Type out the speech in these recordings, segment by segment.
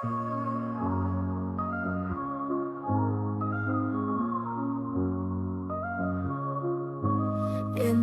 In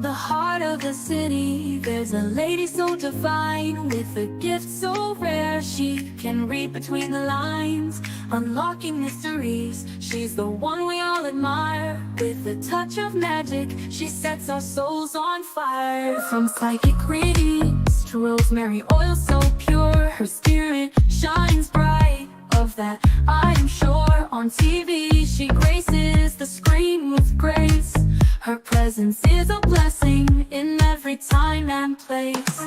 the heart of the city, there's a lady so divine, with a gift so rare she can read between the lines, unlocking mysteries. She's the one we all admire. With a touch of magic, she sets our souls on fire. From psychic readings to rosemary oil so pure, her spirit shines bright. Of that I am sure. On TV she graces the screen with grace. Her presence is a blessing in every time and place.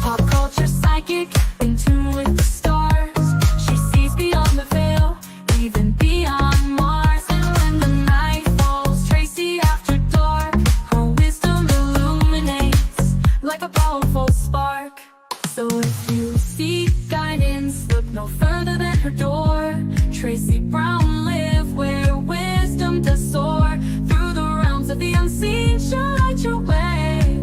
Pop culture psychic, in tune with the stars. She sees beyond the veil, even beyond Mars. And when the night falls, Tracy after dark, her wisdom illuminates like a powerful spark. So if you seek guidance, look no further than her door. Tracy Brown live where wisdom does soar. Through the realms of the unseen, she'll light your way.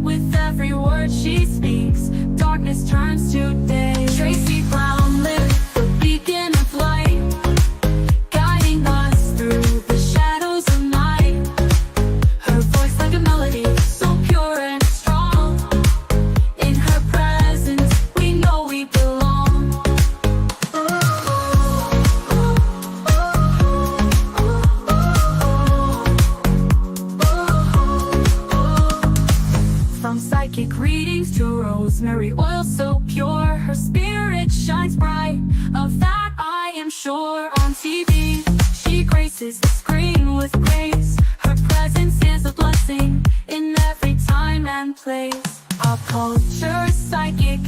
With every word she speaks, darkness turns to day. Tracy Brown live, the beacon of light, guiding us through the shadows of night. Her voice like a melody, so pure and strong. In her presence, we know we belong. From psychic readings to rosemary oil so pure, her spirit shines bright. Of that I am sure. On TV, she graces the screen with grace. Her presence is a blessing in every time and place. Pop culture psychic,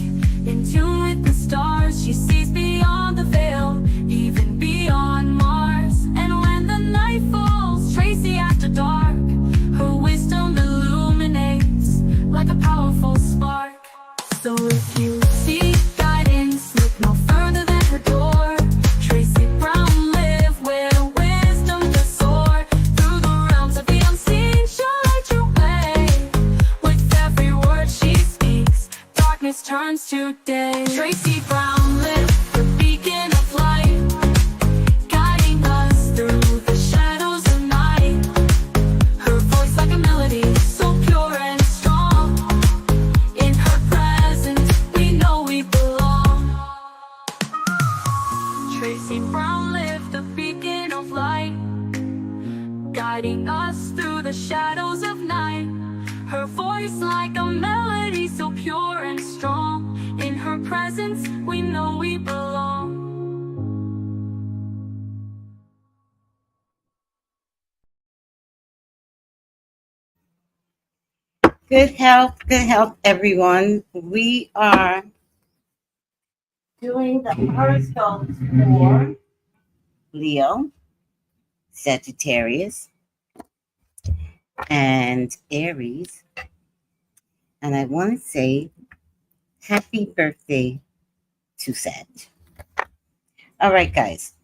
in tune with the stars. She sees beyond the veil, even beyond Mars. And when the night falls, Tracy after dark, her wisdom illuminates like a powerful spark. So if you seek guidance, look no further than her door. Tracy Brown live where wisdom does soar. Through the realms of the unseen, she'll light your way. With every word she speaks, darkness turns to day. Tracy Brown live, the beacon of light, guiding us through the shadows of night. Her voice like a melody, so pure and strong. In her presence, we know we belong. Tracy Brown live, the beacon of light, guiding us through the shadows of night. Her voice like a melody, so pure and strong. In her presence, we know we belong. Good health, everyone. We are doing the horoscopes for Leo, Sagittarius, and Aries. And I want to say happy birthday to Sag. All right, guys.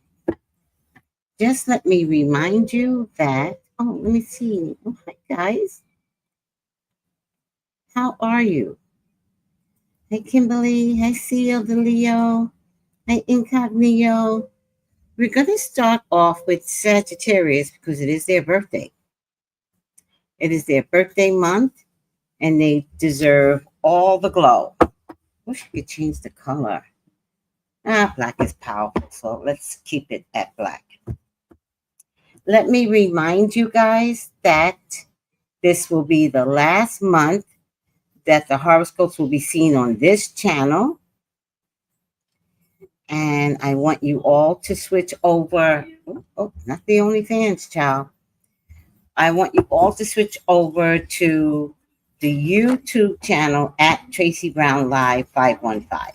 Just let me remind you that, oh, let me see. Oh, hi, guys. How are you? Hi, Kimberly. Hi, Seal, the Leo. Hi, Incognito. We're going to start off with Sagittarius because it is their birthday. It is their birthday month, and they deserve all the glow. Wish I could change the color. Black is powerful, so let's keep it at black. Let me remind you guys that this will be the last month that the horoscopes will be seen on this channel. And I want you all to switch over. Oh, not the OnlyFans, child. I want you all to switch over to the YouTube channel at Tracy Brown Live 515.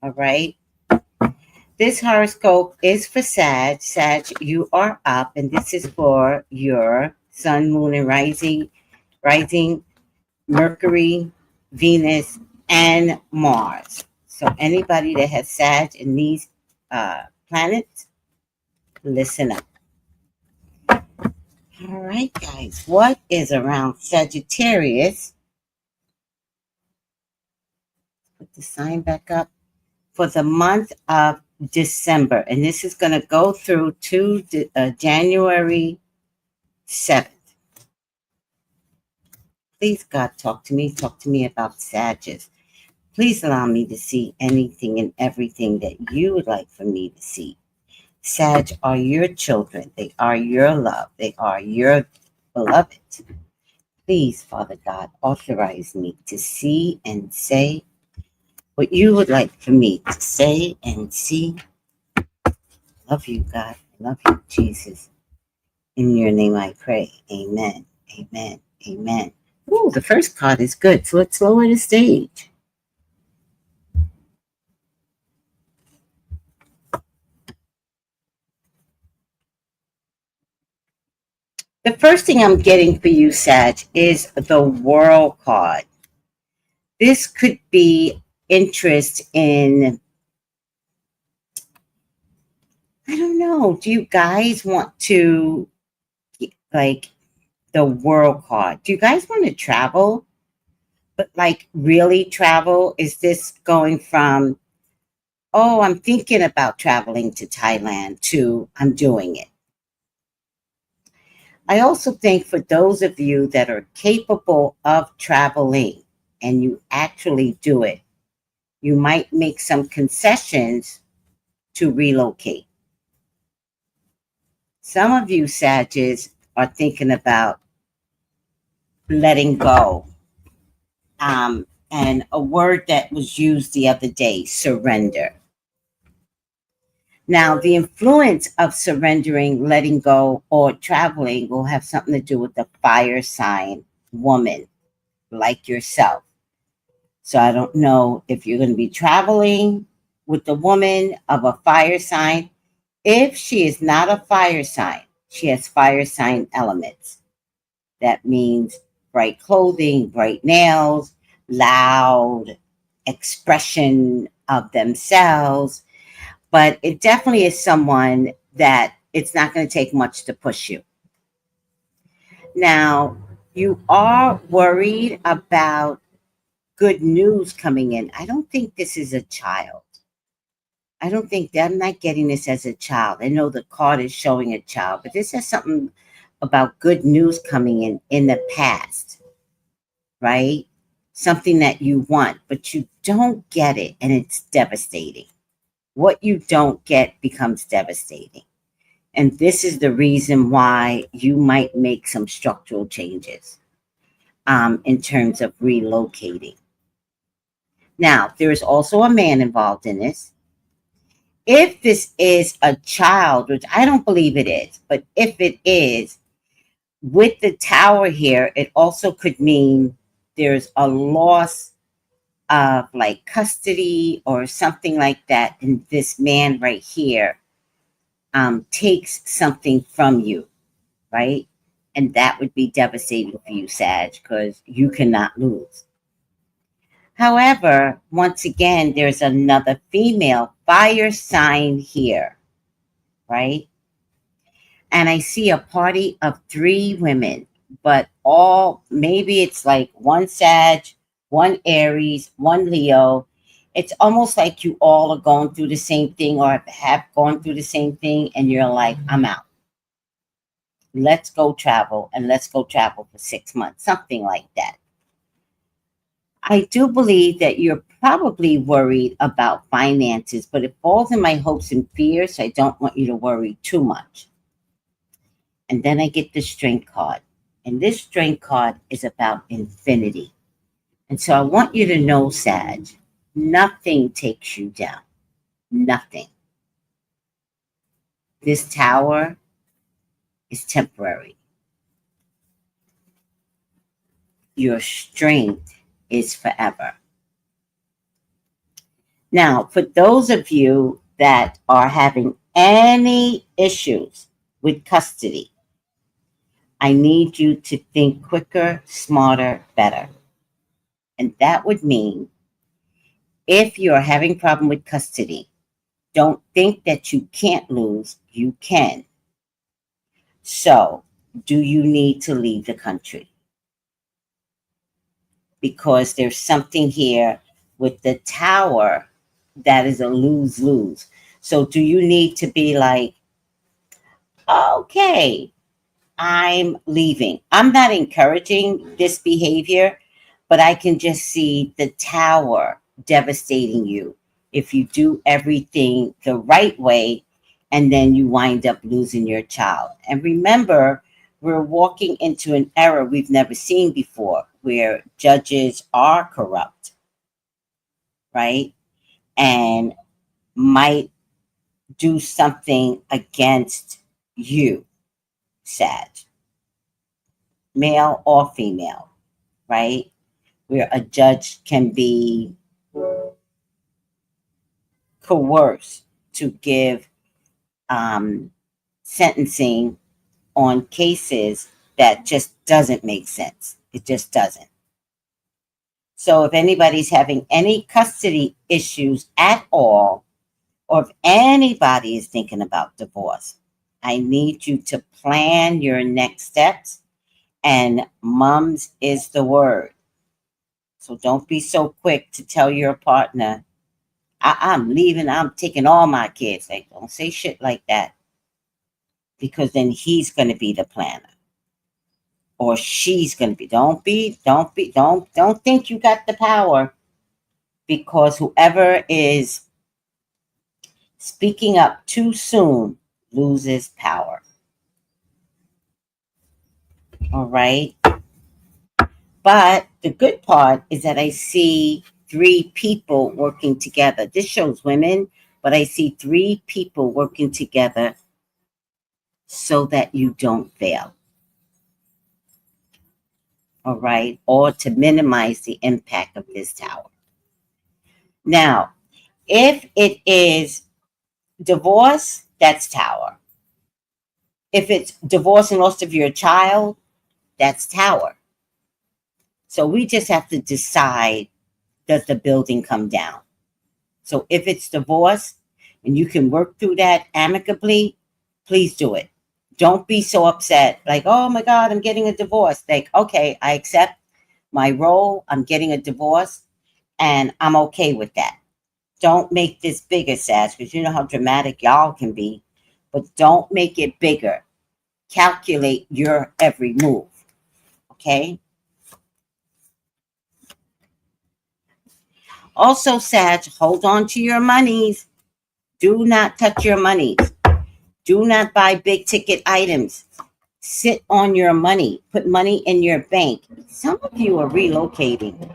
All right. This horoscope is for Sag. Sag, you are up, and this is for your sun, moon, and rising, Mercury, Venus, and Mars. So anybody that has Sag in these planets, listen up. All right, guys. What is around Sagittarius? Put the sign back up. for the month of December, and this is going to go through to January 7th. Please, God, talk to me about Sagittarius. Please allow me to see anything and everything that you would like for me to see. Sag are your children. They are your love. They are your beloved. Please, Father God, authorize me to see and say what you would like for me to say and see. Love you, God. Love you, Jesus. In your name I pray. Amen. Amen. Amen. Ooh, the first card is good. So let's lower the stage. The first thing I'm getting for you, Sag, is the World card. This could be interest in, I don't know, do you guys want to, like, the World card? Do you guys want to travel? But, like, really travel? Is this going from, oh, I'm thinking about traveling to Thailand, to I'm doing it? I also think for those of you that are capable of traveling and you actually do it, you might make some concessions to relocate. Some of you Sages are thinking about letting go. And a word that was used the other day, surrender. Now, the influence of surrendering, letting go, or traveling will have something to do with the fire sign woman like yourself. So I don't know if you're going to be traveling with the woman of a fire sign. If she is not a fire sign, she has fire sign elements. That means bright clothing, bright nails, loud expression of themselves. But it definitely is someone that it's not going to take much to push you. Now, you are worried about good news coming in. I don't think this is a child. I don't think that, I'm not getting this as a child. I know the card is showing a child, but this has something about good news coming in the past, right? Something that you want, but you don't get it, and it's devastating. What you don't get becomes devastating. And this is the reason why you might make some structural changes in terms of relocating. Now, there is also a man involved in this. If this is a child, which I don't believe it is, but if it is, with the tower here, it also could mean there's a loss of like custody or something like that. And this man right here takes something from you, right? And that would be devastating for you, Sag, because you cannot lose. However, once again, there's another female fire sign here, right? And I see a party of 3 women, but all, maybe it's like one Sag, one Aries, one Leo. It's almost like you all are going through the same thing or have gone through the same thing, and you're like, I'm out. Let's go travel, and let's go travel for 6 months, something like that. I do believe that you're probably worried about finances, but it falls in my hopes and fears. So I don't want you to worry too much. And then I get the strength card. And this strength card is about infinity. And so I want you to know, Sag, nothing takes you down. Nothing. This tower is temporary. Your strength is forever. Now, for those of you that are having any issues with custody, I need you to think quicker, smarter, better. And that would mean if you're having a problem with custody, don't think that you can't lose, you can. So, do you need to leave the country? Because there's something here with the tower that is a lose-lose. So do you need to be like, okay, I'm leaving? I'm not encouraging this behavior, but I can just see the tower devastating you if you do everything the right way and then you wind up losing your child. And remember, we're walking into an era we've never seen before where judges are corrupt, right? And might do something against you, Sag, male or female, right? Where a judge can be coerced to give sentencing on cases that just doesn't make sense. It just doesn't. So if anybody's having any custody issues at all, or if anybody is thinking about divorce, I need you to plan your next steps. And mums is the word. So don't be so quick to tell your partner, I'm leaving, I'm taking all my kids. Like, don't say shit like that. Because then he's going to be the planner. Or she's going to be. Don't think you got the power. Because whoever is speaking up too soon loses power. All right. But the good part is that I see 3 people working together. This shows women, but I see 3 people working together so that you don't fail. All right. Or to minimize the impact of this tower. Now, if it is divorce, that's tower. If it's divorce and loss of your child, that's tower. So we just have to decide, does the building come down? So if it's divorce and you can work through that amicably, please do it. Don't be so upset. Like, oh my God, I'm getting a divorce. Like, okay, I accept my role. I'm getting a divorce and I'm okay with that. Don't make this bigger, Sag, because you know how dramatic y'all can be. But don't make it bigger. Calculate your every move. Okay? Also, Sag, hold on to your monies. Do not touch your monies. Do not buy big ticket items. Sit on your money. Put money in your bank. Some of you are relocating.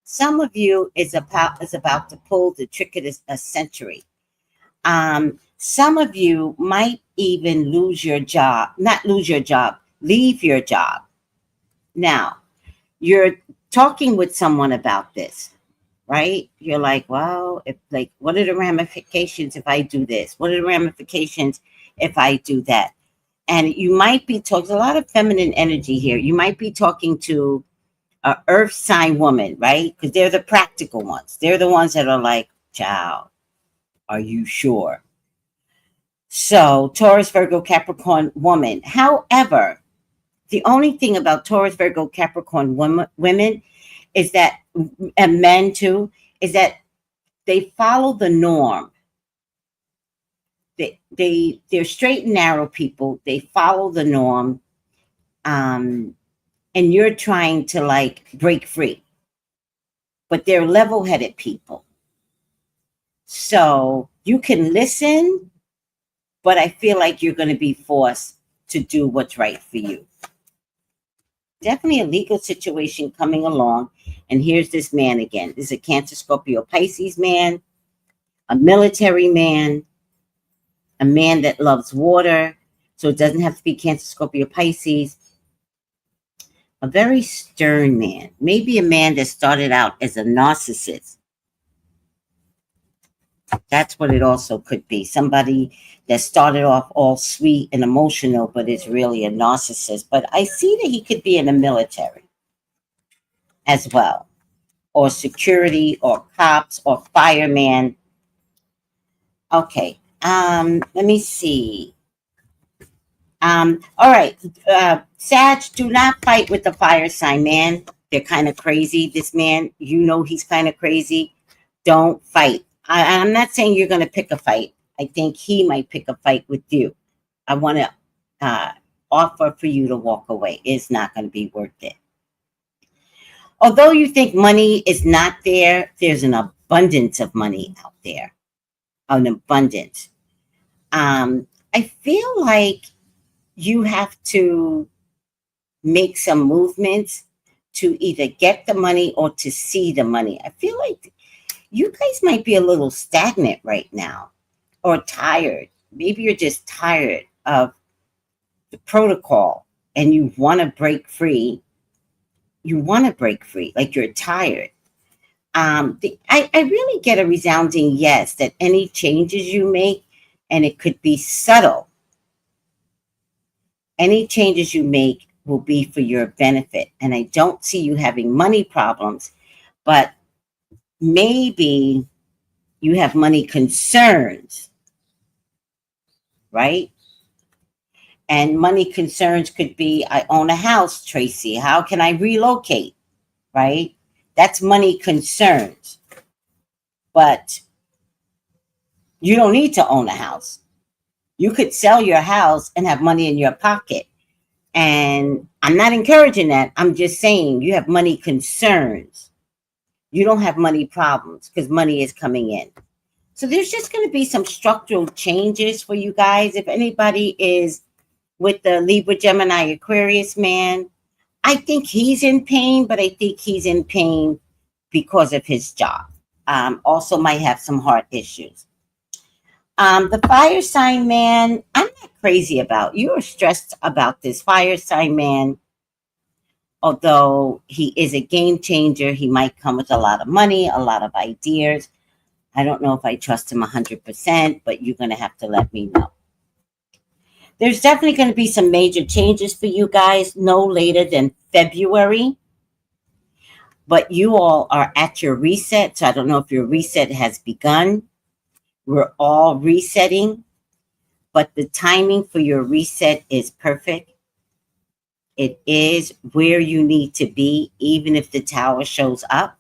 Some of you is about to pull the trick of a century. Some of you might even lose your job. Not lose your job. Leave your job. Now, you're talking with someone about this, right? You're like, well, if like, what are the ramifications if I do this? What are the ramifications if I do that? And you might be talking, a lot of feminine energy here. You might be talking to a earth sign woman, right? Because they're the practical ones. They're the ones that are like, child, are you sure? So Taurus, Virgo, Capricorn woman. However, the only thing about Taurus, Virgo, Capricorn women is that, and men too, is that they follow the norm. They're straight and narrow people. They follow the norm. And you're trying to like break free. But they're level-headed people. So you can listen, but I feel like you're going to be forced to do what's right for you. Definitely a legal situation coming along. And here's this man again. This is a Cancer, Scorpio, Pisces man, a military man, a man that loves water. So it doesn't have to be Cancer, Scorpio, Pisces. A very stern man. Maybe a man that started out as a narcissist. That's what it also could be. Somebody that started off all sweet and emotional, but is really a narcissist. But I see that he could be in the military as well, or security, or cops, or fireman. Okay. Let me see. All right. Sag, do not fight with the fire sign man. They're kind of crazy. This man, you know, he's kind of crazy. Don't fight. I'm not saying you're going to pick a fight. I think he might pick a fight with you. I want to uh, offer for you to walk away. It's not going to be worth it. Although you think money is not there, there's an abundance of money out there. An abundance. I feel like you have to make some movements to either get the money or to see the money. I feel like you guys might be a little stagnant right now or tired. Maybe you're just tired of the protocol and you want to break free. You want to break free, like you're tired. I really get a resounding yes that any changes you make, and it could be subtle, any changes you make will be for your benefit. And I don't see you having money problems, but maybe you have money concerns, right? And money concerns could be, I own a house, Tracy. How can I relocate? Right? That's money concerns. But you don't need to own a house. You could sell your house and have money in your pocket. And I'm not encouraging that. I'm just saying you have money concerns. You don't have money problems because money is coming in. So there's just going to be some structural changes for you guys. If anybody is with the Libra, Gemini, Aquarius man, I think he's in pain, but I think he's in pain because of his job. Also might have some heart issues. The fire sign man, I'm not crazy about. You are stressed about this fire sign man. Although he is a game changer, he might come with a lot of money, a lot of ideas. I don't know if I trust him 100%, but you're going to have to let me know. There's definitely going to be some major changes for you guys, no later than February. But you all are at your reset, so I don't know if your reset has begun. We're all resetting, but the timing for your reset is perfect. It is where you need to be, even if the tower shows up.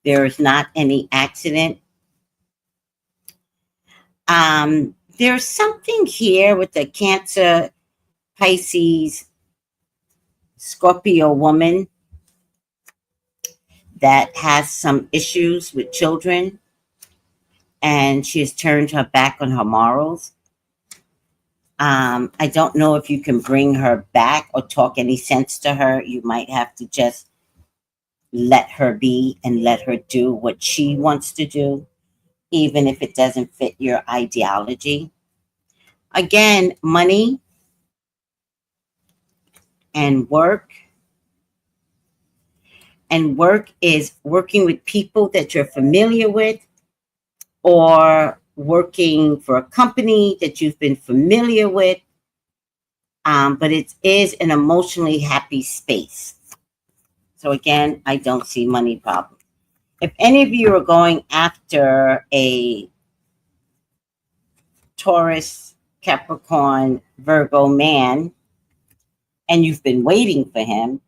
There is not any accident. There's something here with the Cancer, Pisces, Scorpio woman that has some issues with children, and she has turned her back on her morals. I don't know if you can bring her back or talk any sense to her. You might have to just let her be and let her do what she wants to do, even if it doesn't fit your ideology. Again, money and work. And work is working with people that you're familiar with, or working for a company that you've been familiar with. But it is an emotionally happy space. So again, I don't see money problems. If any of you are going after a Taurus, Capricorn, Virgo man, and you've been waiting for him,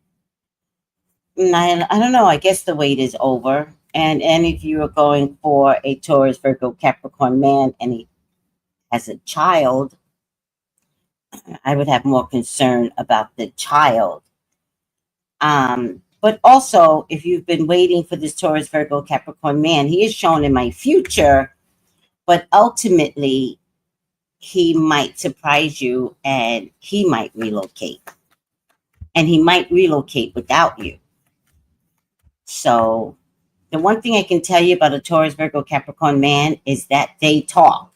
I don't know, I guess the wait is over. And any of you are going for a Taurus, Virgo, Capricorn man, and he has a child, I would have more concern about the child. But also, if you've been waiting for this Taurus, Virgo, Capricorn man, he is shown in my future, but ultimately, he might surprise you and he might relocate. And he might relocate without you. So, the one thing I can tell you about a Taurus, Virgo, Capricorn man is that they talk.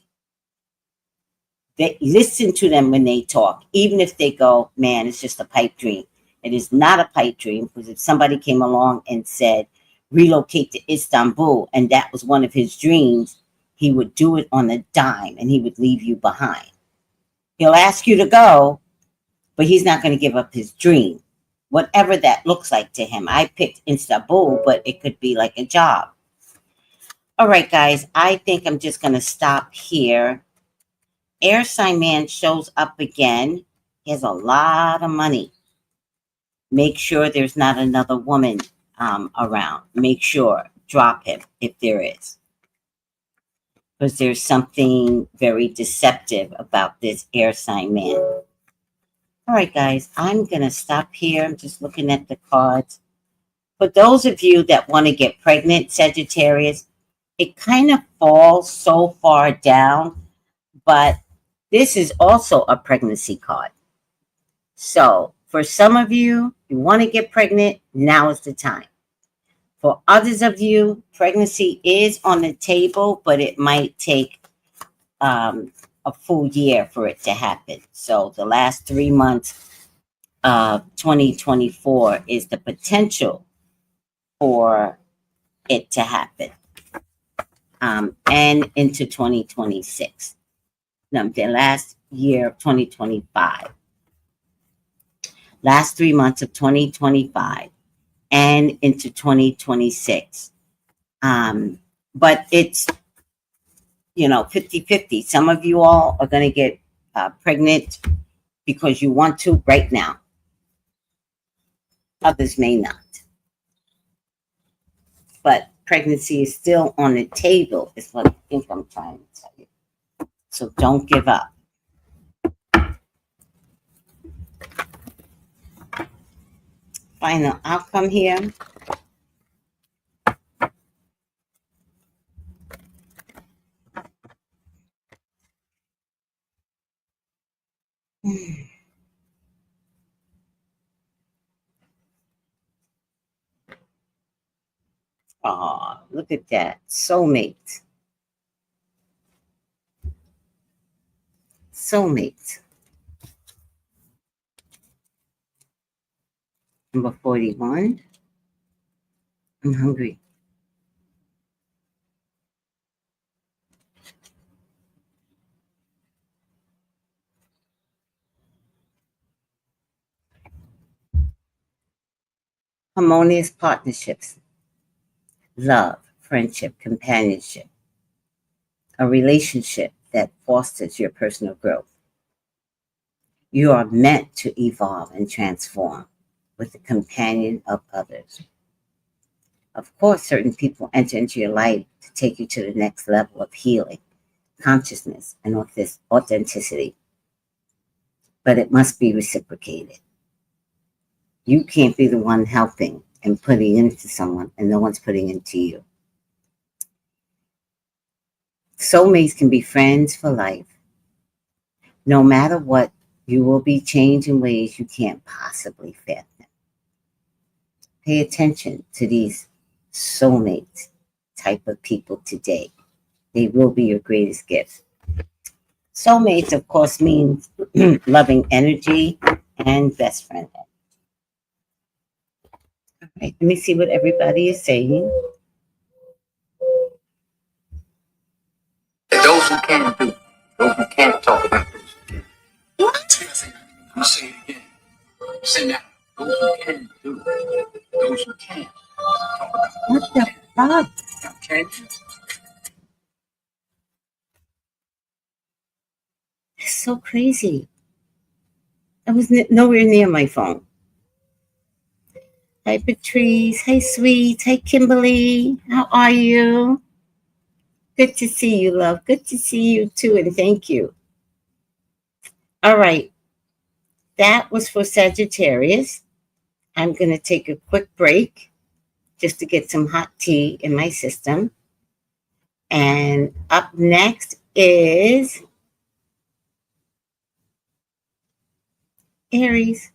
They listen to them when they talk, even if they go, man, it's just a pipe dream. It is not a pipe dream, because if somebody came along and said, relocate to Istanbul, and that was one of his dreams, he would do it on a dime and he would leave you behind. He'll ask you to go, but he's not going to give up his dream, whatever that looks like to him. I picked Istanbul, but it could be like a job. All right, guys, I think I'm just going to stop here. Air sign man shows up again. He has a lot of money. Make sure there's not another woman around. Make sure. drop him if there is. Because there's something very deceptive about this air sign man. All right, guys, I'm going to stop here. I'm just looking at the cards. For those of you that want to get pregnant, Sagittarius, it kind of falls so far down, but this is also a pregnancy card. So for some of you, you want to get pregnant, now is the time. For others of you, pregnancy is on the table, but it might take a full year for it to happen. So the last 3 months of 2024 is the potential for it to happen, and into 2026. No, the last year of 2025. Last 3 months of 2025 and into 2026. But it's, 50-50. Some of you all are going to get pregnant because you want to right now. Others may not. But pregnancy is still on the table, is what I think I'm trying to tell you. So don't give up. Final outcome here. Oh, look at that. Soulmate. Soulmate. Number 41. I'm hungry. Harmonious partnerships. Love, friendship, companionship. A relationship that fosters your personal growth. You are meant to evolve and transform with the companion of others. Of course, certain people enter into your life to take you to the next level of healing, consciousness, and authenticity. But it must be reciprocated. You can't be the one helping and putting into someone, and no one's putting into you. Soulmates can be friends for life. No matter what, you will be changed in ways you can't possibly fathom. Pay attention to these soulmate type of people today. They will be your greatest gift. Soulmates, of course, means loving energy and best friend. All right, let me see what everybody is saying. Those who can do, those who can't talk about those. What? I'm say it again. Say now. Those who can do, those who can't talk about. What the fuck? Now, can you? It's so crazy. I was nowhere near my phone. Hi, Patrice. Hey, sweet. Hey, Kimberly. How are you? Good to see you, love. Good to see you, too, and thank you. All right. That was for Sagittarius. I'm going to take a quick break just to get some hot tea in my system. And up next is Aries.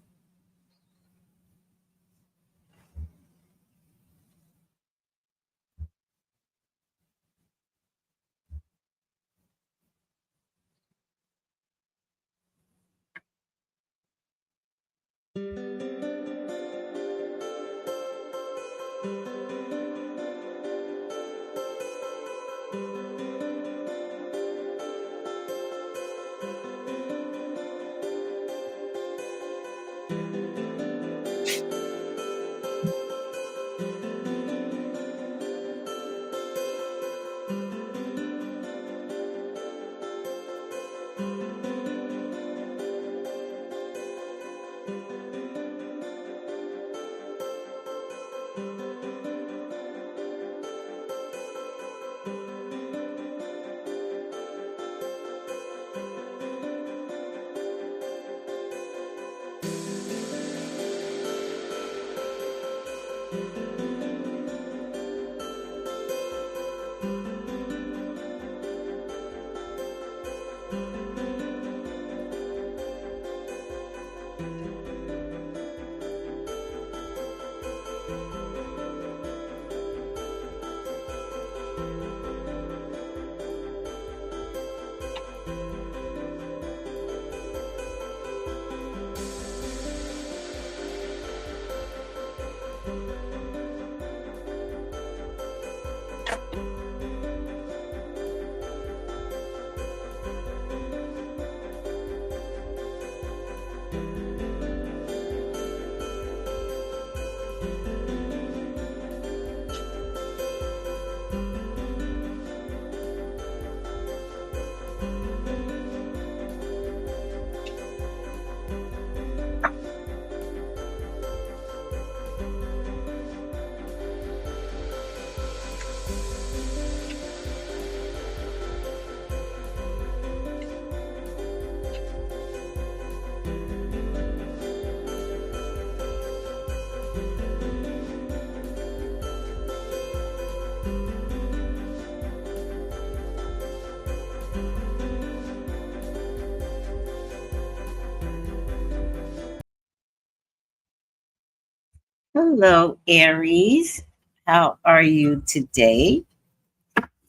Hello, Aries. How are you today?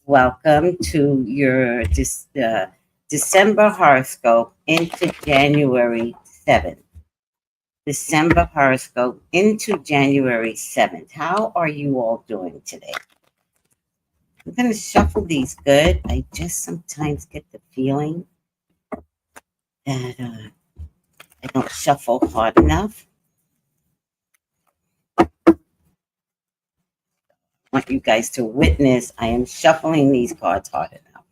Welcome to your December horoscope into January 7th. December horoscope into January 7th. How are you all doing today? I'm going to shuffle these good. I just sometimes get the feeling that I don't shuffle hard enough. I want you guys to witness I am shuffling these cards hard enough.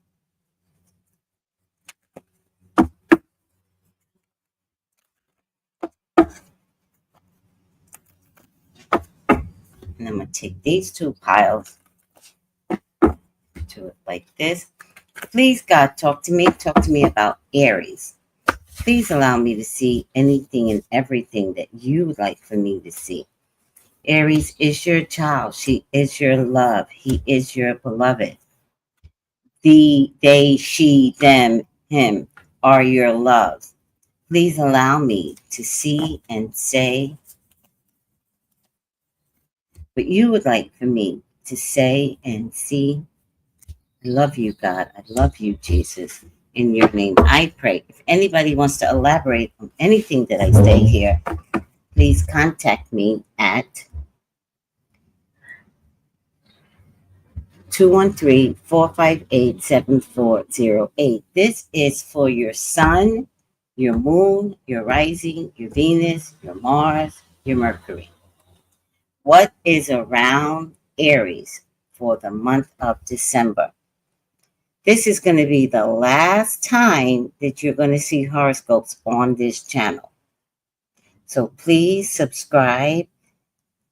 And I'm going to take these two piles, do it like this. Please, God, talk to me. Talk to me about Aries. Please allow me to see anything and everything that you would like for me to see. Aries is your child. She is your love. He is your beloved. The, they, she, them, him are your love. Please allow me to see and say what you would like for me to say and see. I love you, God. I love you, Jesus. In your name, I pray. If anybody wants to elaborate on anything that I say here, please contact me at 213-458-7408. This is for your sun, your moon, your rising, your Venus, your Mars, your Mercury. What is around Aries for the month of December? This is going to be the last time that you're going to see horoscopes on this channel. So please subscribe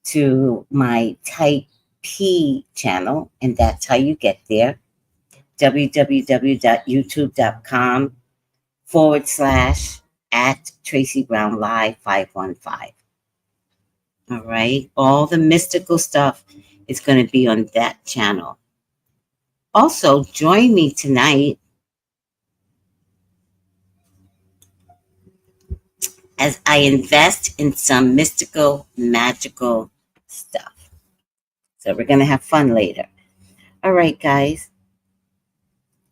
to my Type P channel, and that's how you get there. www.youtube.com/at Tracy Brown Live 515. All right. All the mystical stuff is going to be on that channel. Also, join me tonight as I invest in some mystical, magical stuff. So we're going to have fun later. All right, guys.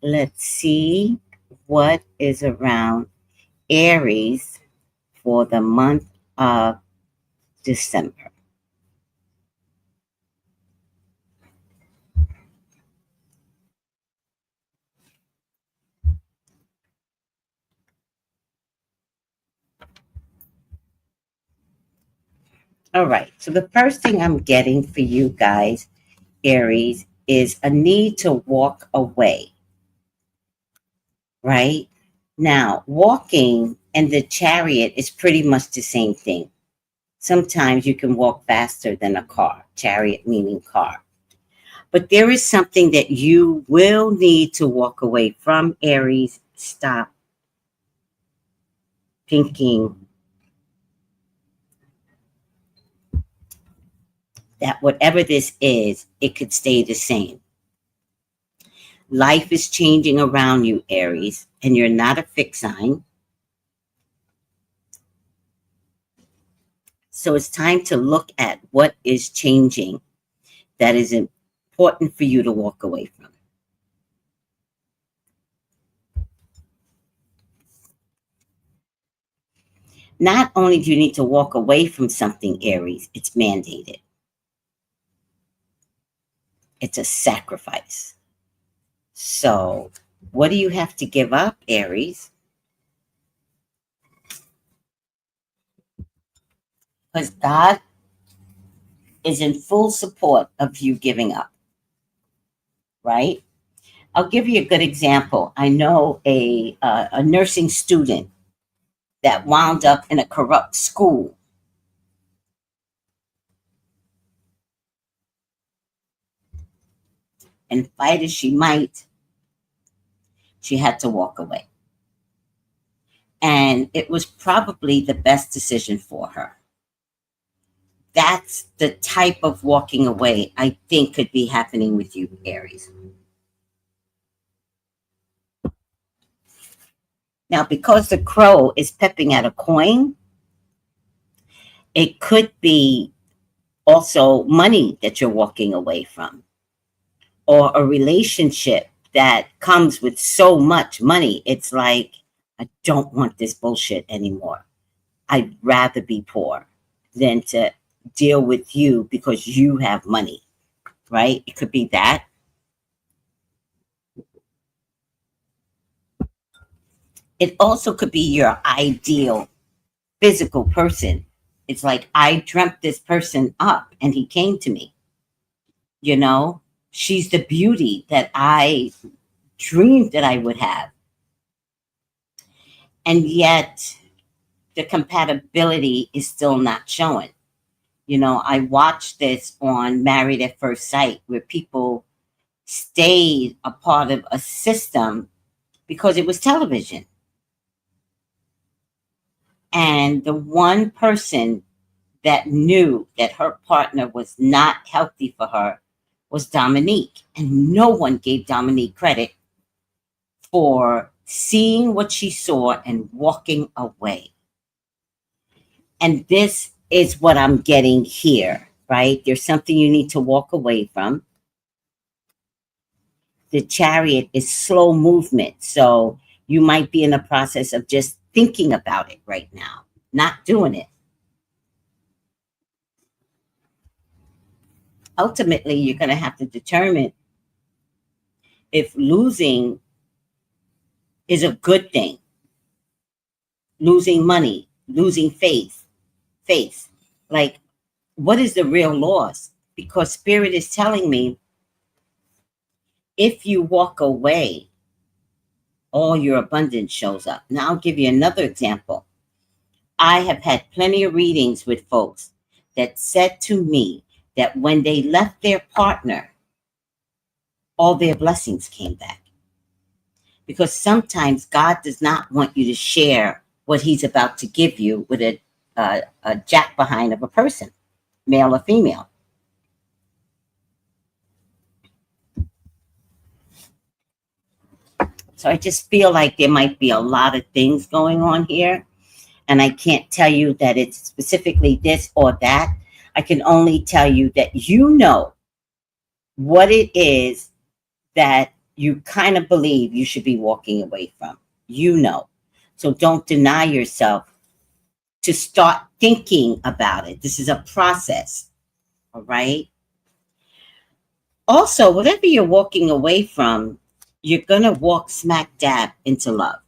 Let's see what is around Aries for the month of December. All right. So the first thing I'm getting for you guys, Aries, is a need to walk away. Right? Now, walking and the chariot is pretty much the same thing. Sometimes you can walk faster than a car, chariot meaning car. But there is something that you will need to walk away from, Aries. Stop thinking that whatever this is, it could stay the same. Life is changing around you, Aries, and you're not a fixed sign. So it's time to look at what is changing that is important for you to walk away from. Not only do you need to walk away from something, Aries, it's mandated. It's a sacrifice. So what do you have to give up, Aries? Because God is in full support of you giving up, right? I'll give you a good example. I know a nursing student that wound up in a corrupt school. And fight as she might, she had to walk away. And it was probably the best decision for her. That's the type of walking away I think could be happening with you, Aries. Now, because the crow is pepping at a coin, it could be Also, money that you're walking away from, or a relationship that comes with so much money. It's like, I don't want this bullshit anymore. I'd rather be poor than to deal with you because you have money, right? It could be that. It also could be your ideal physical person. It's like, I dreamt this person up and he came to me. You know, she's the beauty that I dreamed that I would have. And yet the compatibility is still not showing. You know, I watched this on Married at First Sight where people stayed a part of a system because it was television. And the one person that knew that her partner was not healthy for her was Dominique. And no one gave Dominique credit for seeing what she saw and walking away. And this is what I'm getting here, right? There's something you need to walk away from. The Chariot is slow movement. So you might be in the process of just thinking about it right now, not doing it. Ultimately, you're going to have to determine if losing is a good thing. Losing money, losing faith. Like, what is the real loss? Because Spirit is telling me, if you walk away, all your abundance shows up. Now, I'll give you another example. I have had plenty of readings with folks that said to me that when they left their partner, all their blessings came back. Because sometimes God does not want you to share what he's about to give you with a jack behind of a person, male or female. So I just feel like there might be a lot of things going on here. And I can't tell you that it's specifically this or that. I can only tell you that you know what it is that you kind of believe you should be walking away from. You know. So don't deny yourself to start thinking about it. This is a process. All right. Also, whatever you're walking away from, you're going to walk smack dab into love.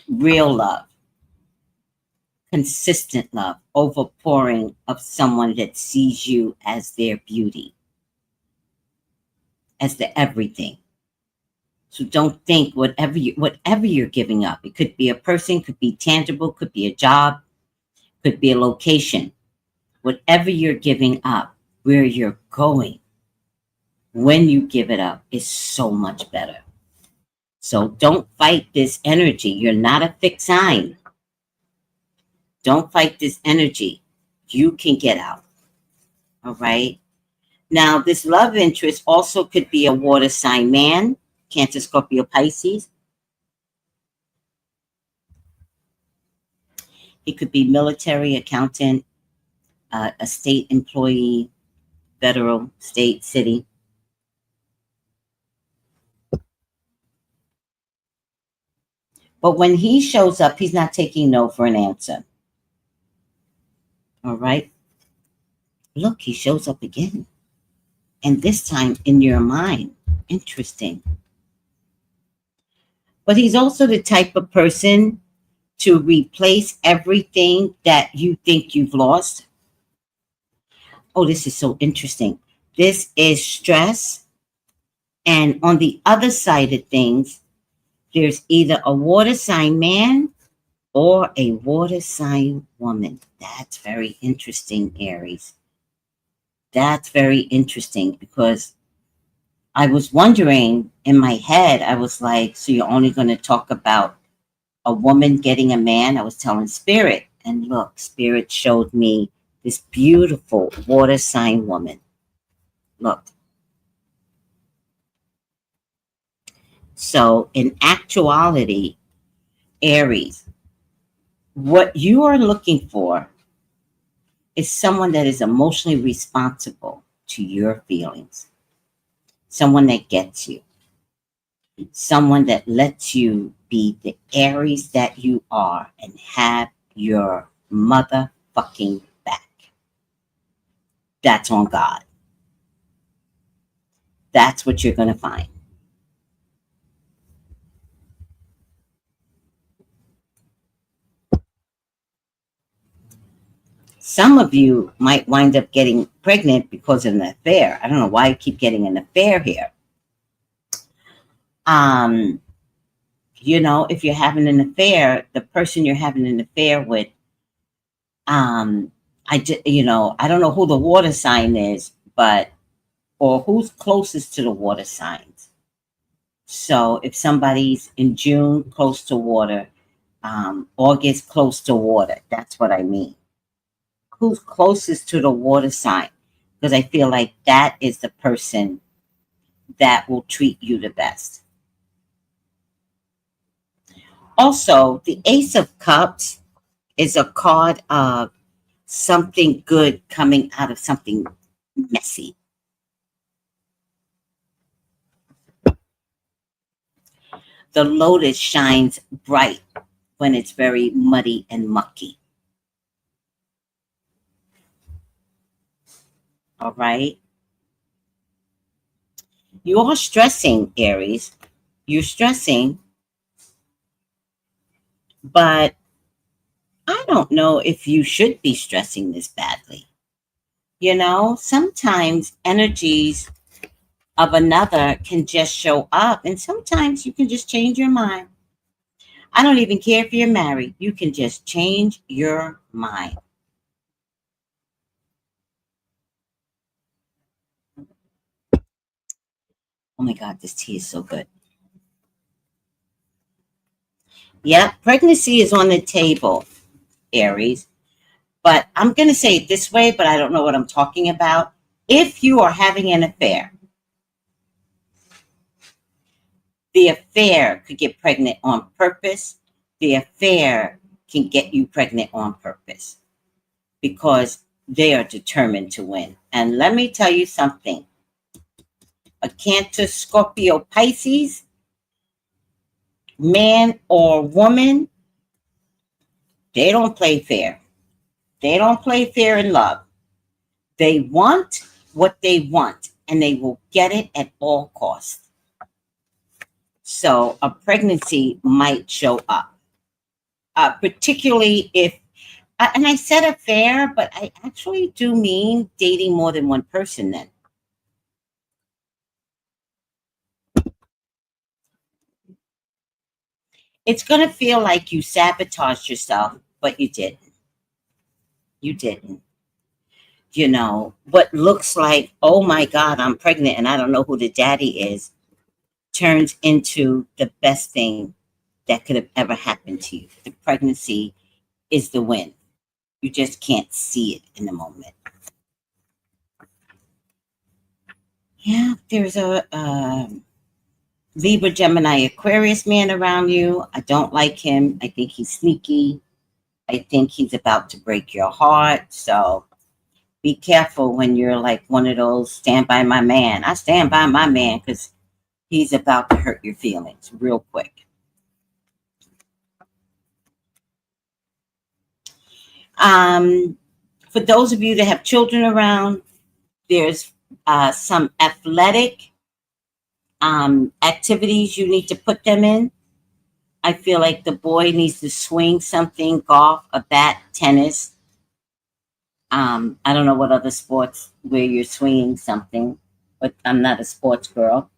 Real love. Consistent love. Overpouring of someone that sees you as their beauty, as the everything. So don't think whatever you're giving up. It could be a person, could be tangible, could be a job, could be a location. Whatever you're giving up, where you're going, when you give it up, is so much better. So don't fight this energy. You're not a fixed sign. Don't fight this energy. You can get out. All right. Now, this love interest also could be a water sign man, Cancer, Scorpio, Pisces. It could be military, accountant, a state employee, federal, state, city. But when he shows up, he's not taking no for an answer. All right. Look, he shows up again. And this time in your mind. Interesting. But he's also the type of person to replace everything that you think you've lost. Oh, this is so interesting. This is stress. And on the other side of things, there's either a water sign man or a water sign woman. That's very interesting, Aries. That's very interesting because I was wondering in my head, I was like, so you're only going to talk about a woman getting a man? I was telling Spirit, and look, Spirit showed me this beautiful water sign woman. Look. So in actuality, Aries, what you are looking for is someone that is emotionally responsible to your feelings, someone that gets you, someone that lets you be the Aries that you are and have your motherfucking back. That's on God. That's what you're going to find. Some of you might wind up getting pregnant because of an affair. I don't know why I keep getting an affair here. You know, if you're having an affair, the person you're having an affair with, I don't know who the water sign is, but or who's closest to the water signs. So if somebody's in June close to water, August close to water, that's what I mean. Who's closest to the water sign? Because I feel like that is the person that will treat you the best. Also, the Ace of Cups is a card of something good coming out of something messy. The lotus shines bright when it's very muddy and mucky. All right. You are stressing, Aries. You're stressing, but I don't know if you should be stressing this badly. You know, sometimes energies of another can just show up, and sometimes you can just change your mind. I don't even care if you're married. You can just change your mind. Oh my God, this tea is so good. Yeah, pregnancy is on the table, Aries. But I'm going to say it this way, but I don't know what I'm talking about. If you are having an affair, the affair could get pregnant on purpose. The affair can get you pregnant on purpose because they are determined to win. And let me tell you something. A Cancer, Scorpio, Pisces, man or woman, they don't play fair. They don't play fair in love. They want what they want, and they will get it at all costs. So a pregnancy might show up, particularly if, and I said affair, but I actually do mean dating more than one person then. It's going to feel like you sabotaged yourself, but you didn't. You didn't. You know, what looks like, oh my God, I'm pregnant and I don't know who the daddy is, turns into the best thing that could have ever happened to you. The pregnancy is the win. You just can't see it in the moment. Yeah, there's a Libra, Gemini, Aquarius man around you. I don't like him. I think he's sneaky. I think he's about to break your heart. So be careful when you're like one of those stand by my man. I stand by my man because he's about to hurt your feelings real quick. For those of you that have children around, there's some athletic activities you need to put them in. I feel like the boy needs to swing something, golf, a bat, tennis. I don't know what other sports where you're swinging something, but I'm not a sports girl.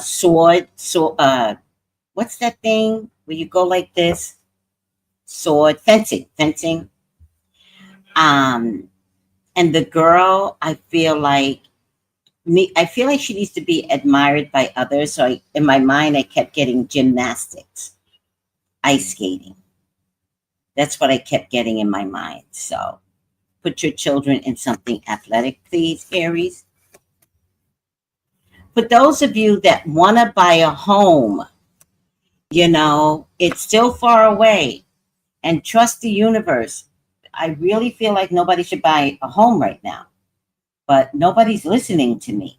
Sword, what's that thing where you go like this? Sword, fencing. And the girl, I feel like she needs to be admired by others. So in my mind, I kept getting gymnastics, ice skating. That's what I kept getting in my mind. So put your children in something athletic, please, Aries. For those of you that want to buy a home, It's still far away. And trust the universe. I really feel like nobody should buy a home right now, but nobody's listening to me.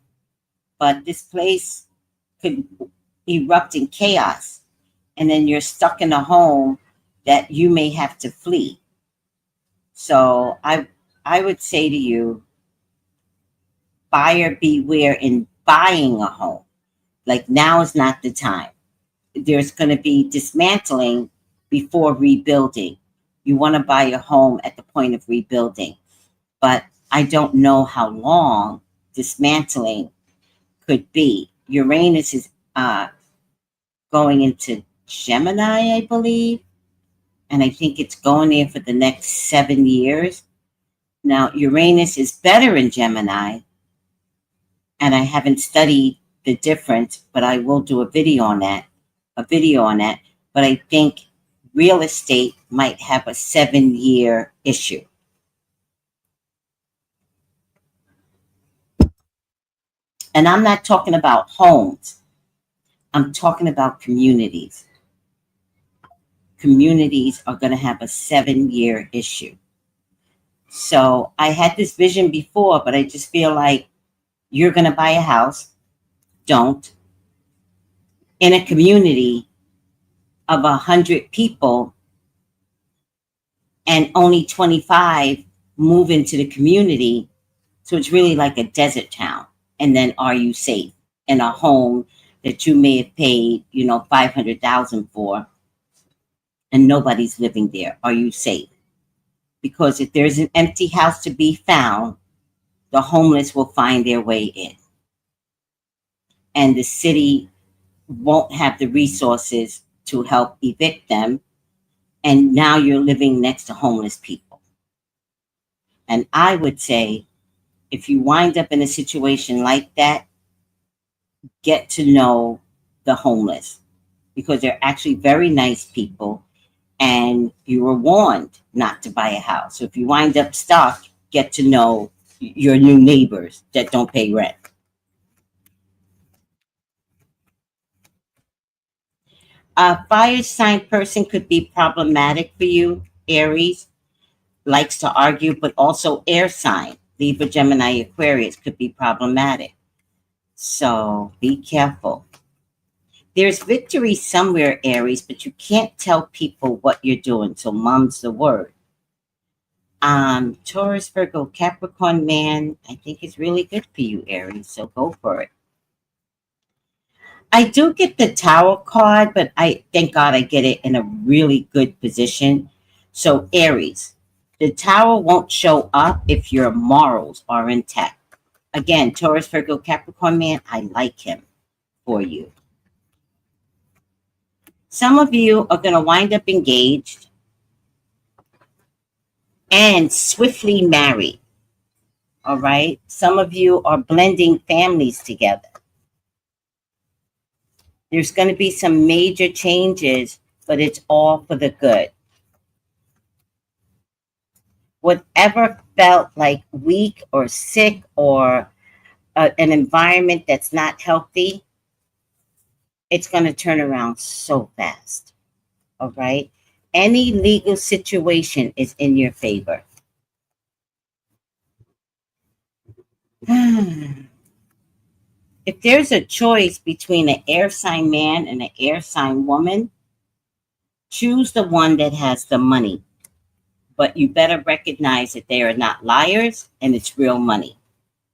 But this place could erupt in chaos, and then you're stuck in a home that you may have to flee. So I would say to you, buyer beware in buying a home. Like, now is not the time. There's going to be dismantling before rebuilding. You want to buy a home at the point of rebuilding, but I don't know how long dismantling could be. Uranus is going into Gemini, I believe, and I think it's going there for the next 7 years. Now, Uranus is better in Gemini, and I haven't studied the difference, but I will do a video on that. But I think real estate might have a 7-year issue. And I'm not talking about homes. I'm talking about communities. Communities are going to have a 7-year issue. So I had this vision before, but I just feel like you're going to buy a house. Don't. In a community of 100 people, and only 25 move into the community. So it's really like a desert town. And then, are you safe in a home that you may have paid, $500,000 for, and nobody's living there? Are you safe? Because if there's an empty house to be found, the homeless will find their way in. And the city won't have the resources to help evict them. And now you're living next to homeless people. And I would say, if you wind up in a situation like that, get to know the homeless, because they're actually very nice people, and you were warned not to buy a house. So if you wind up stuck, get to know your new neighbors that don't pay rent. A fire sign person could be problematic for you, Aries. Likes to argue, but also air sign, Libra, Gemini, Aquarius, could be problematic. So be careful. There's victory somewhere, Aries, but you can't tell people what you're doing. So mum's the word. Taurus, Virgo, Capricorn man, I think it's really good for you, Aries. So go for it. I do get the Tower card, but I thank God I get it in a really good position. So Aries, the Tower won't show up if your morals are intact. Again, Taurus, Virgo, Capricorn man, I like him for you. Some of you are going to wind up engaged and swiftly married. All right. Some of you are blending families together. There's going to be some major changes, but it's all for the good. Whatever felt like weak or sick or an environment that's not healthy, it's going to turn around so fast. All right. Any legal situation is in your favor. If there's a choice between an air sign man and an air sign woman, choose the one that has the money. But you better recognize that they are not liars and it's real money,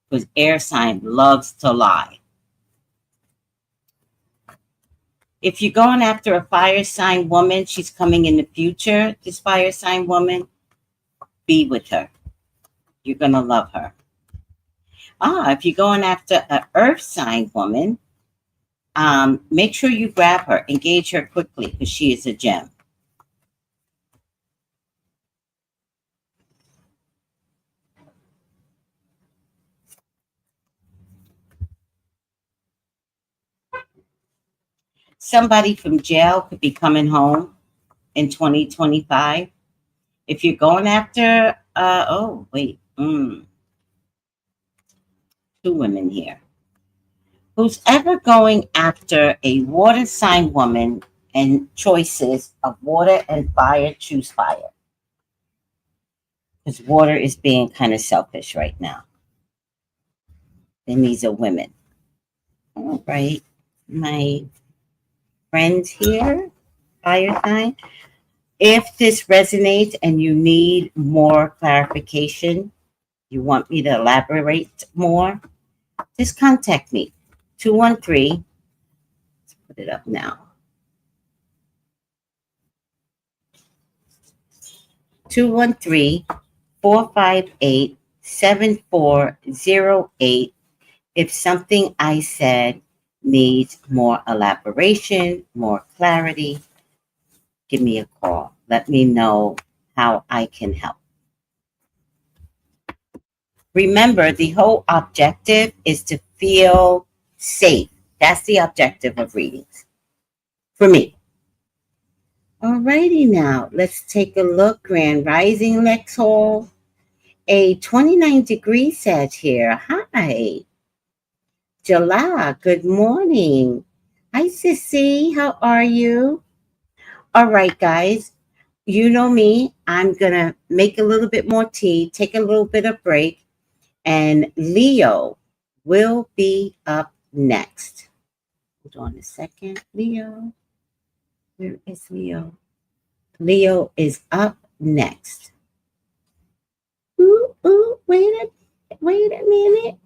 because air sign loves to lie. If you're going after a fire sign woman, she's coming in the future, this fire sign woman, be with her. You're going to love her. If you're going after an earth sign woman, make sure you grab her, engage her quickly, because she is a gem. Somebody from jail could be coming home in 2025. If you're going after, two women here. Who's ever going after a water sign woman and choices of water and fire, choose fire. Because water is being kind of selfish right now. And these are women. All right. My friends here, fire sign. If this resonates and you need more clarification, you want me to elaborate more, just contact me. 213, let's put it up now. 213-458-7408. If something I said needs more elaboration, more clarity, give me a call. Let me know how I can help. Remember, the whole objective is to feel safe. That's the objective of readings for me. Alrighty now, let's take a look. Grand Rising, Lex Hall. A 29-degree Sag here. Hi. July, good morning. Hi, Sissy. How are you? All right, guys. You know me. I'm going to make a little bit more tea, take a little bit of break, and Leo will be up next. Hold on a second. Leo. Where is Leo? Leo is up next. Ooh, wait a minute.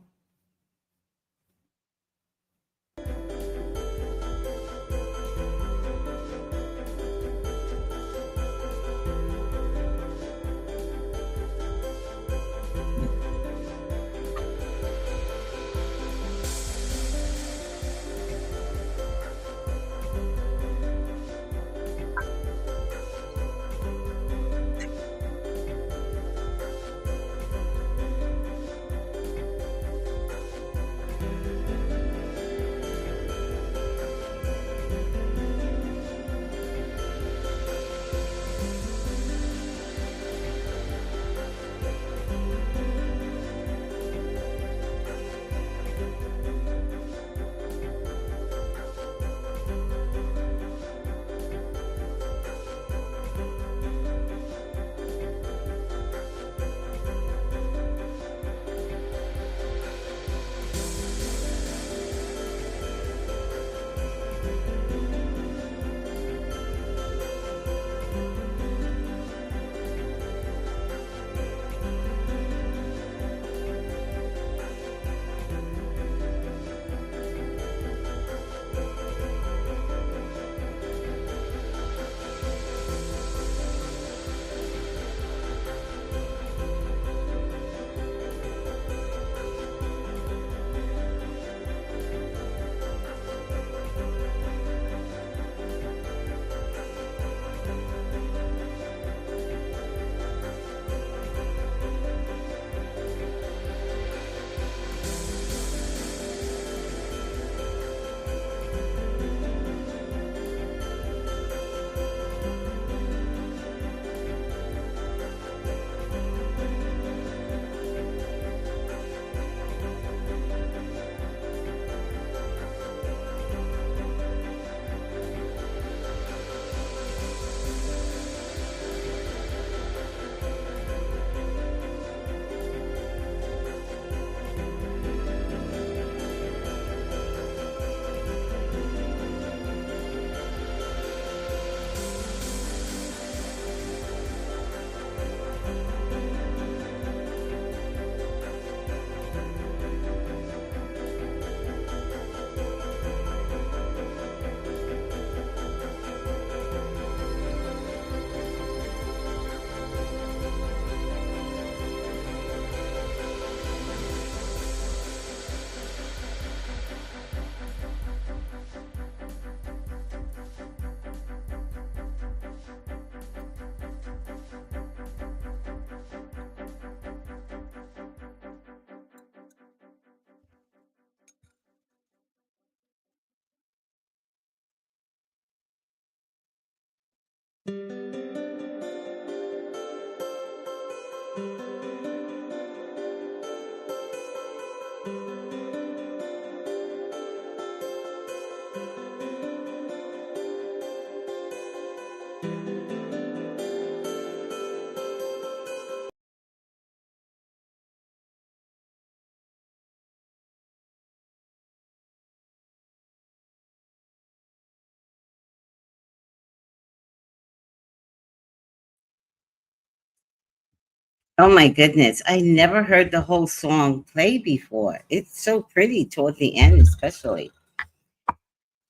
Oh my goodness. I never heard the whole song play before. It's so pretty toward the end, especially.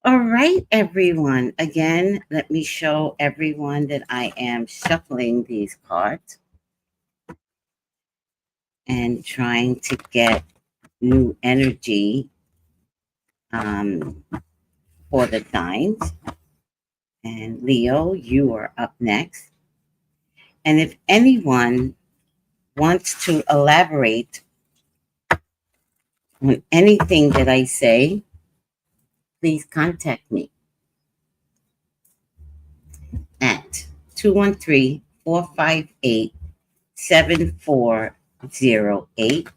All right, everyone. Again, let me show everyone that I am shuffling these cards and trying to get new energy um, for the signs. And Leo, you are up next. And if anyone wants to elaborate on anything that I say, please contact me at 213-458-7408.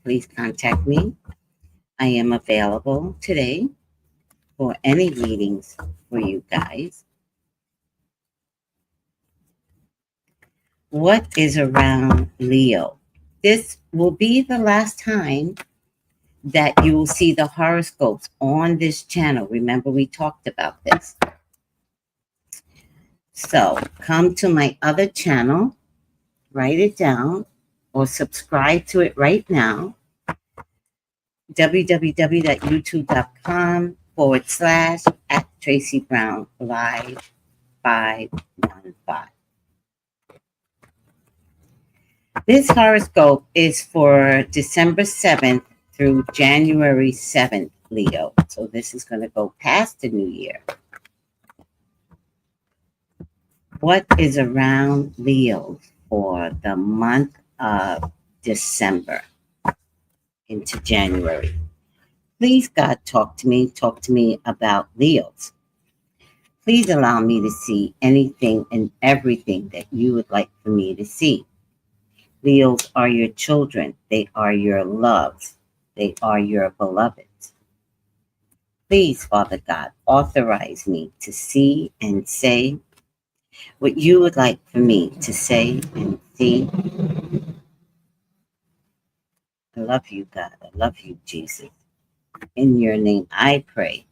Please contact me. I am available today for any readings for you guys. What is around Leo? This will be the last time that you will see the horoscopes on this channel. Remember, we talked about this. So come to my other channel, write it down, or subscribe to it right now. www.youtube.com/at Tracy Brown Live 515. This horoscope is for December 7th through January 7th, Leo. So this is going to go past the new year. What is around Leo for the month of December into January? Please, God, talk to me. Talk to me about Leos. Please allow me to see anything and everything that you would like for me to see. Leos are your children. They are your loves. They are your beloveds. Please, Father God, authorize me to see and say what you would like for me to say and see. I love you, God. I love you, Jesus. In your name, I pray.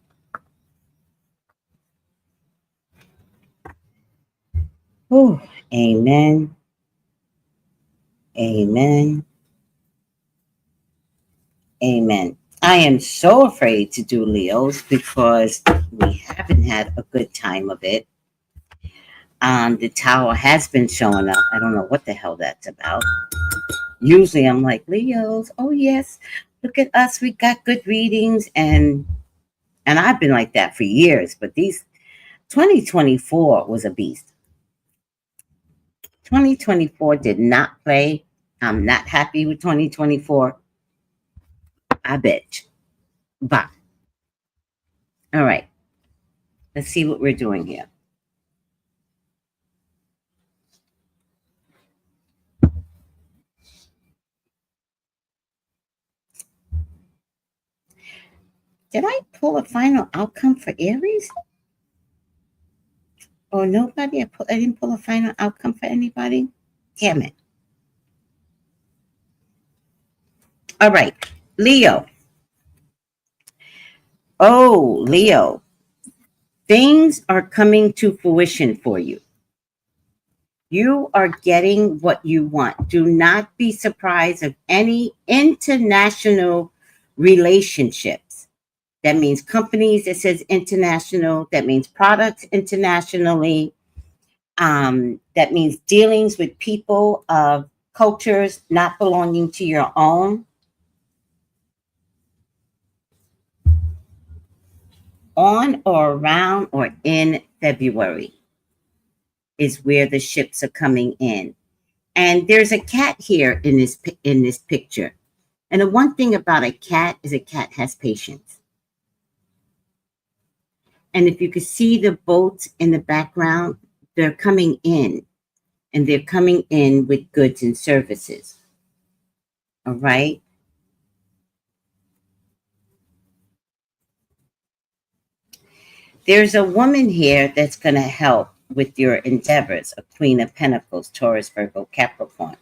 Oh, amen. Amen. Amen. I am so afraid to do Leos because we haven't had a good time of it. The tower has been showing up. I don't know what the hell that's about. Usually I'm like, Leos, oh yes, look at us. We got good readings. And I've been like that for years. But these 2024 was a beast. 2024 did not play. I'm not happy with 2024. I bitch. Bye. All right. Let's see what we're doing here. Did I pull a final outcome for Aries? Or nobody? I didn't pull a final outcome for anybody? Damn it. All right. Leo. Oh, Leo. Things are coming to fruition for you. You are getting what you want. Do not be surprised of any international relationships. That means companies that says international. That means products internationally. That means dealings with people of cultures not belonging to your own. On or around or in February is where the ships are coming in. And there's a cat here in this picture. And the one thing about a cat is a cat has patience. And if you could see the boats in the background, they're coming in. And they're coming in with goods and services. All right? There's a woman here that's going to help with your endeavors, a Queen of Pentacles, Taurus, Virgo, Capricorn.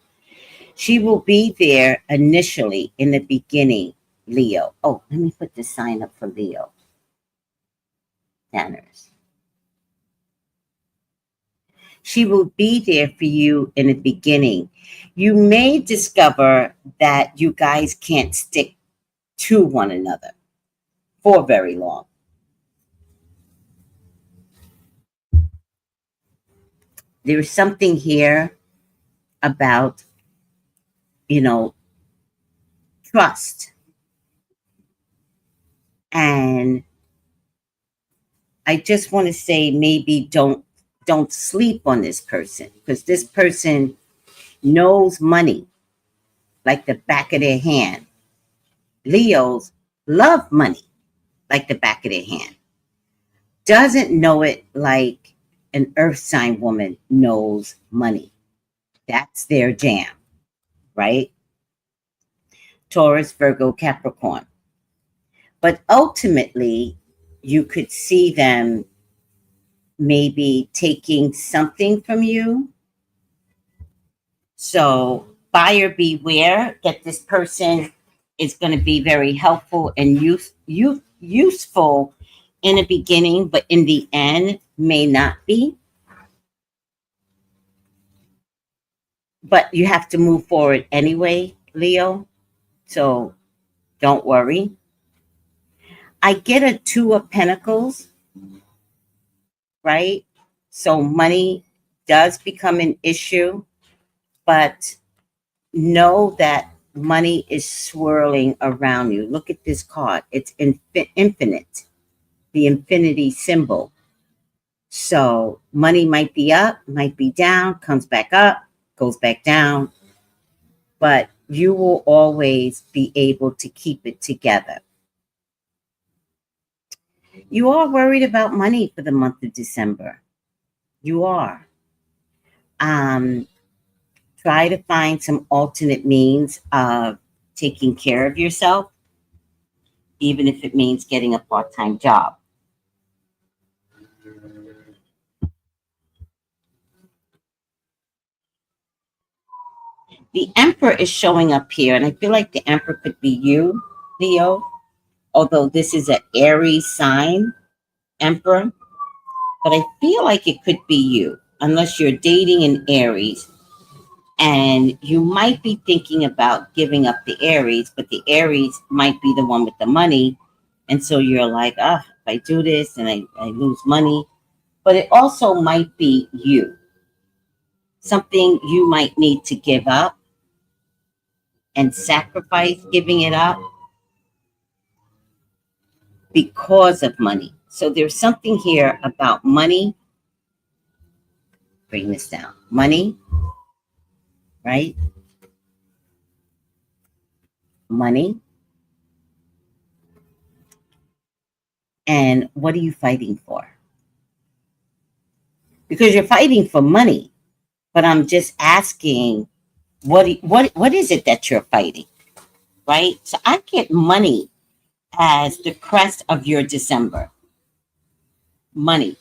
She will be there initially in the beginning, Leo. Oh, let me put the sign up for Leo. Banners. She will be there for you in the beginning. You may discover that you guys can't stick to one another for very long. There's something here about, you know, trust. And I just want to say maybe don't sleep on this person, because this person knows money like the back of their hand. Leos love money like the back of their hand. Doesn't know it like an earth sign woman knows money. That's their jam, right? Taurus, Virgo, Capricorn. But ultimately, you could see them maybe taking something from you. So, buyer beware that this person is going to be very helpful and useful in the beginning, but in the end may not be. But you have to move forward anyway, Leo. So don't worry. I get a Two of Pentacles, right? So money does become an issue, but know that money is swirling around you. Look at this card. It's infinite, the infinity symbol. So money might be up, might be down, comes back up, goes back down, but you will always be able to keep it together. You are worried about money for the month of December. You are. Um, Try to find some alternate means of taking care of yourself, even if it means getting a part-time job. The Emperor is showing up here, and I feel like the Emperor could be you, Leo, although this is an Aries sign, Emperor. But I feel like it could be you, unless you're dating an Aries. And you might be thinking about giving up the Aries, but the Aries might be the one with the money. And so you're like, if I do this and I lose money. But it also might be you, something you might need to give up and sacrifice giving it up because of money. So there's something here about money. Bring this down. Money, right? Money. And what are you fighting for? Because you're fighting for money, but I'm just asking, what is it that you're fighting, right? So I get money as the crest of your December. Money.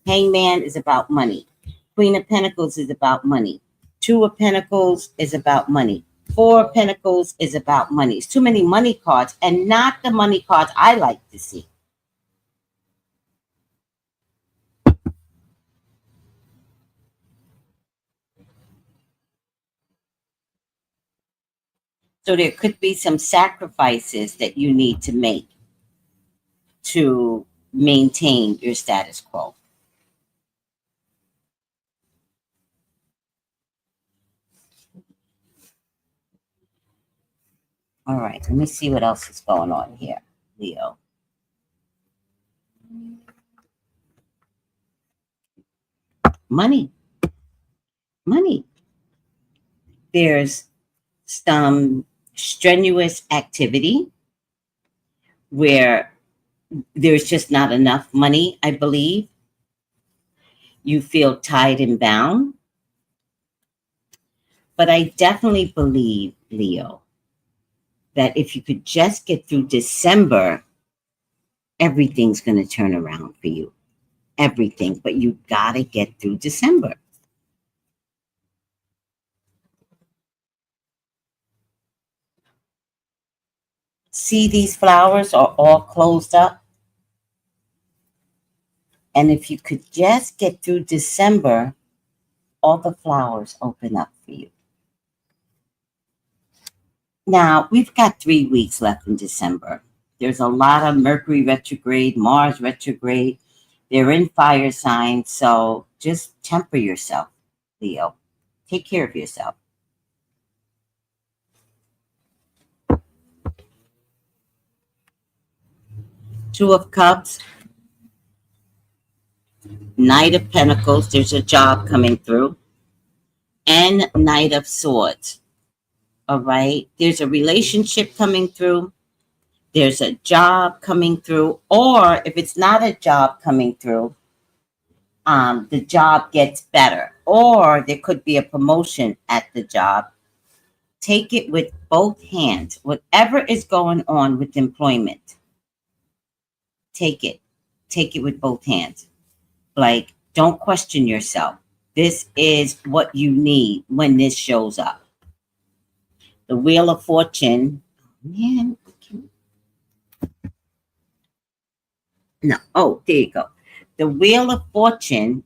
Hangman is about money. Queen of Pentacles is about money. Two of Pentacles is about money. Four of Pentacles is about money. It's too many money cards, and not the money cards I like to see. So there could be some sacrifices that you need to make to maintain your status quo. All right, let me see what else is going on here, Leo. Money. Money. There's some strenuous activity where there's just not enough money, I believe. You feel tied and bound. But I definitely believe, Leo, that if you could just get through December, everything's going to turn around for you. Everything. But you got to get through December. See, these flowers are all closed up. And if you could just get through December, all the flowers open up for you. Now, we've got 3 weeks left in December. There's a lot of Mercury retrograde, Mars retrograde. They're in fire signs, so just temper yourself, Leo. Take care of yourself. Two of Cups, Knight of Pentacles, there's a job coming through, and Knight of Swords. All right, there's a relationship coming through, there's a job coming through, or if it's not a job coming through, the job gets better, or there could be a promotion at the job. Take it with both hands. Whatever is going on with employment, take it with both hands. Like, don't question yourself. This is what you need when this shows up. The Wheel of Fortune. Man. No. Oh, there you go. The Wheel of Fortune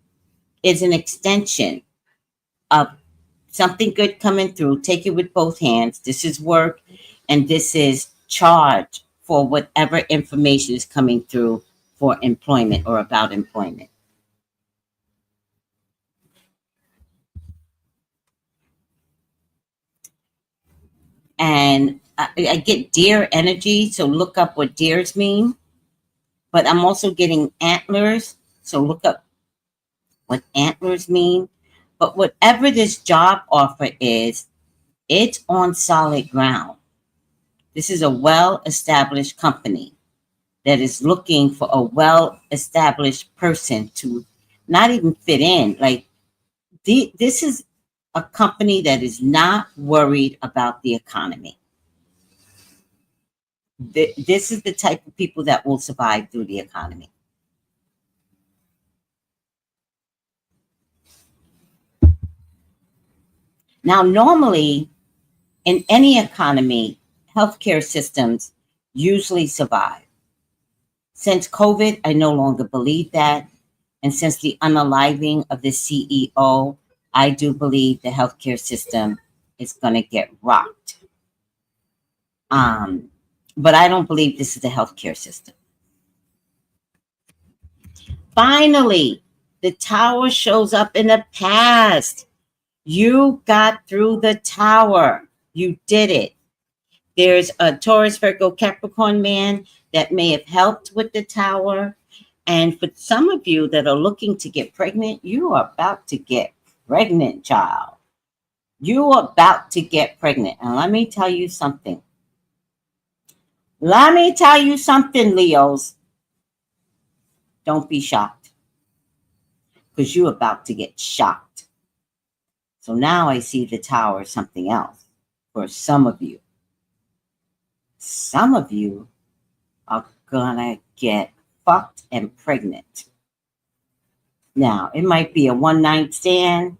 is an extension of something good coming through. Take it with both hands. This is work, and this is charge for whatever information is coming through for employment or about employment. And I get deer energy, so look up what deers mean. But I'm also getting antlers, so look up what antlers mean. But whatever this job offer is, it's on solid ground. This is a well-established company that is looking for a well-established person to not even fit in. Like, this is a company that is not worried about the economy. This is the type of people that will survive through the economy. Now, normally, in any economy, healthcare systems usually survive. Since COVID, I no longer believe that. And since the unaliving of the CEO, I do believe the healthcare system is going to get rocked. But I don't believe this is the healthcare system. Finally, the Tower shows up in the past. You got through the Tower. You did it. There's a Taurus, Virgo, Capricorn man that may have helped with the Tower. And for some of you that are looking to get pregnant, you are about to get pregnant, child. You are about to get pregnant. And let me tell you something. Leos. Don't be shocked, because you're about to get shocked. So now I see the Tower as something else for some of you. Some of you are gonna get fucked and pregnant. Now, it might be a one-night stand,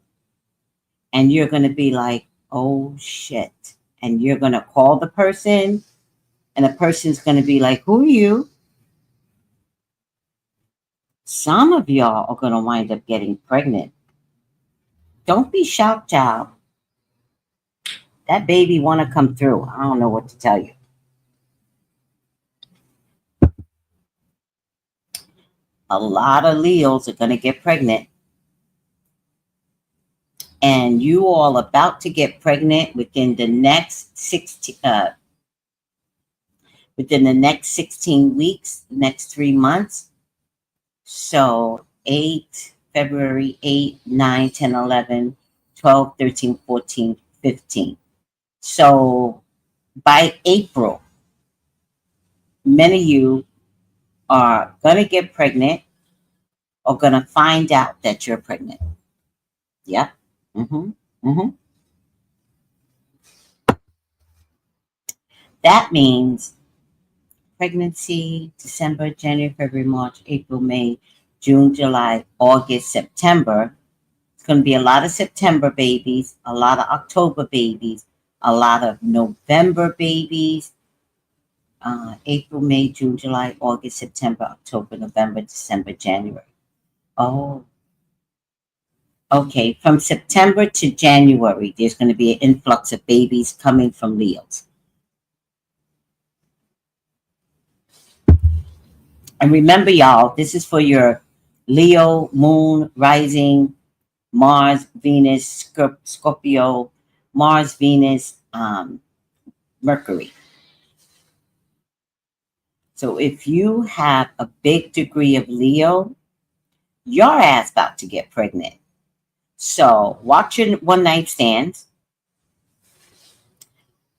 and you're gonna be like, oh shit. And you're gonna call the person, and the person's gonna be like, who are you? Some of y'all are gonna wind up getting pregnant. Don't be shocked, child. That baby wanna come through. I don't know what to tell you. A lot of Leos are going to get pregnant. And you all about to get pregnant within the next 16 weeks, next 3 months. So February 8, 9, 10, 11, 12, 13, 14, 15. So by April, many of you are going to get pregnant or going to find out that you're pregnant. Yep. That means pregnancy, December, January, February, March, April, May, June, July, August, September. It's going to be a lot of September babies, a lot of October babies, a lot of November babies. April, May, June, July, August, September, October, November, December, January. Oh, okay. From September to January, there's going to be an influx of babies coming from Leos. And remember, y'all, this is for your Leo, Moon, Rising, Mars, Venus, Scorpio, Mars, Venus, Mercury. So if you have a big degree of Leo, your ass about to get pregnant. So watch your one night stands.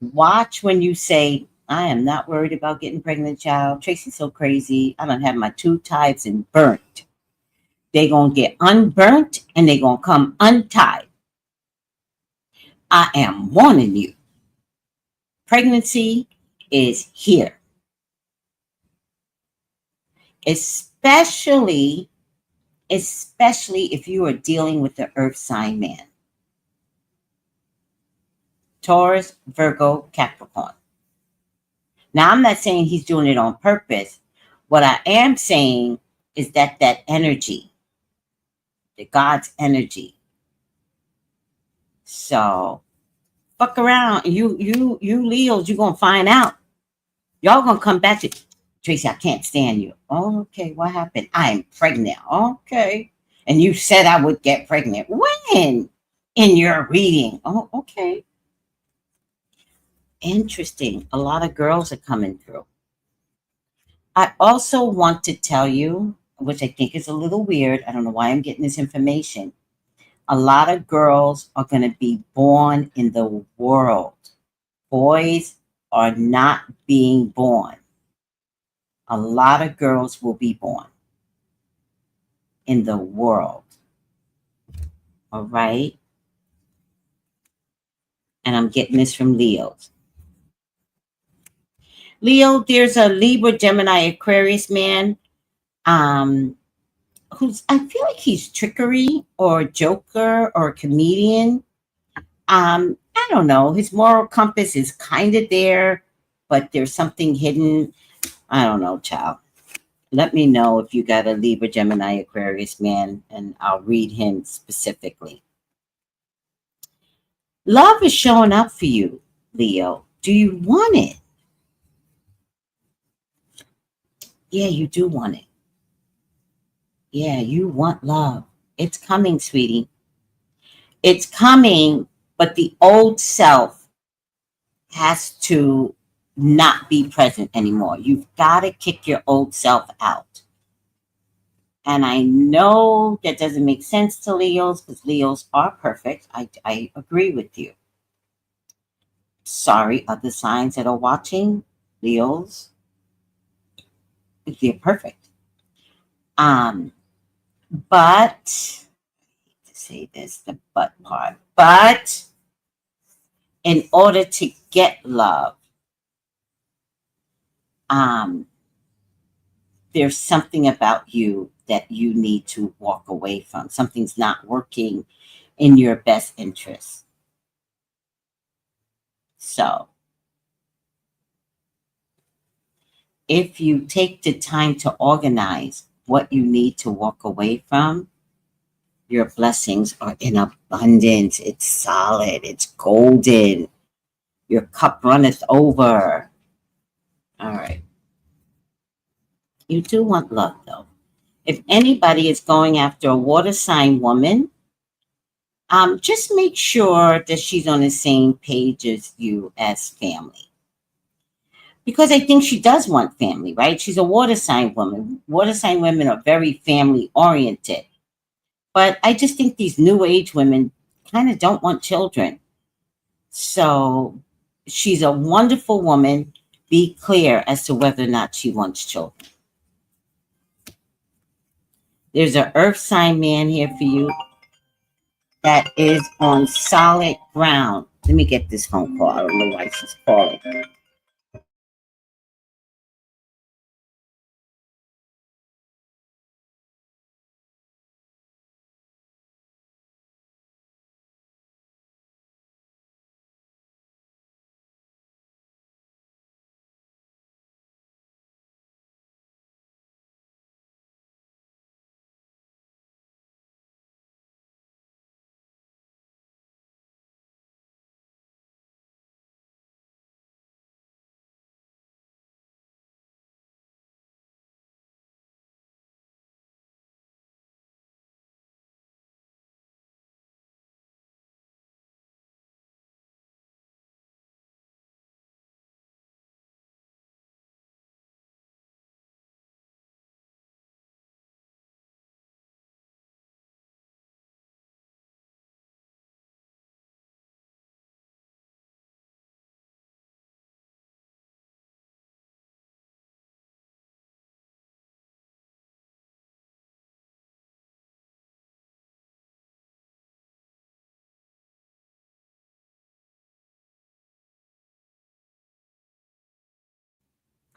Watch when you say, I am not worried about getting pregnant, child. Tracy's so crazy. I don't have my two types and burnt. They gonna get unburnt and they gonna come untied. I am warning you. Pregnancy is here. Especially if you are dealing with the earth sign man. Taurus, Virgo, Capricorn. Now, I'm not saying he's doing it on purpose. What I am saying is that energy, the God's energy. So, fuck around. You Leos, you're going to find out. Y'all going to come back to, Tracy, I can't stand you. Oh, okay, what happened? I am pregnant. Okay. And you said I would get pregnant. When? In your reading. Oh, okay. Interesting. A lot of girls are coming through. I also want to tell you, which I think is a little weird. I don't know why I'm getting this information. A lot of girls are going to be born in the world. Boys are not being born. A lot of girls will be born in the world. All right. And I'm getting this from Leo's. Leo, there's a Libra, Gemini, Aquarius man. Who's, I feel like he's trickery or joker or comedian. I don't know. His moral compass is kind of there, but there's something hidden. I don't know, child. Let me know if you got a Libra, Gemini, Aquarius man, and I'll read him specifically. Love is showing up for you, Leo. Do you want it? Yeah, you do want it. Yeah, you want love. It's coming, sweetie. It's coming, but the old self has to not be present anymore. You've got to kick your old self out. And I know that doesn't make sense to Leos because Leos are perfect. I agree with you. Sorry, other signs that are watching, Leos, they're perfect. But to say this, the but part, but in order to get love, there's something about you that you need to walk away from. Something's not working in your best interest. So if you take the time to organize what you need to walk away from, your blessings are in abundance. It's solid. It's golden. Your cup runneth over. All right. You do want love, though. If anybody is going after a water sign woman, just make sure that she's on the same page as you as family. Because I think she does want family, right? She's a water sign woman. Water sign women are very family oriented. But I just think these new age women kind of don't want children. So she's a wonderful woman. Be clear as to whether or not she wants children. There's an earth sign man here for you that is on solid ground. Let me get this phone call. I don't know why she's calling.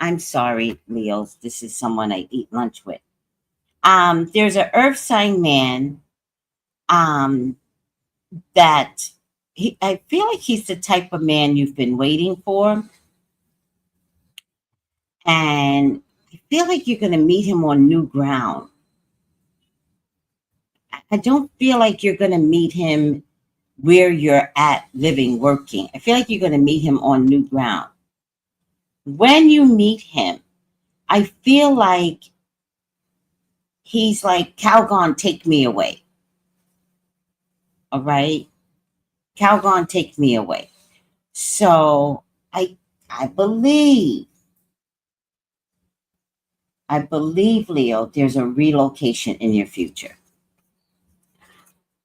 I'm sorry, Leos. This is someone I eat lunch with. There's an earth sign man um, that I feel like he's the type of man you've been waiting for. And I feel like you're going to meet him on new ground. I don't feel like you're going to meet him where you're at living, working. I feel like you're going to meet him on new ground. When you meet him, I feel like he's like, Calgon, take me away. All right? Calgon, take me away. So I believe, Leo, there's a relocation in your future.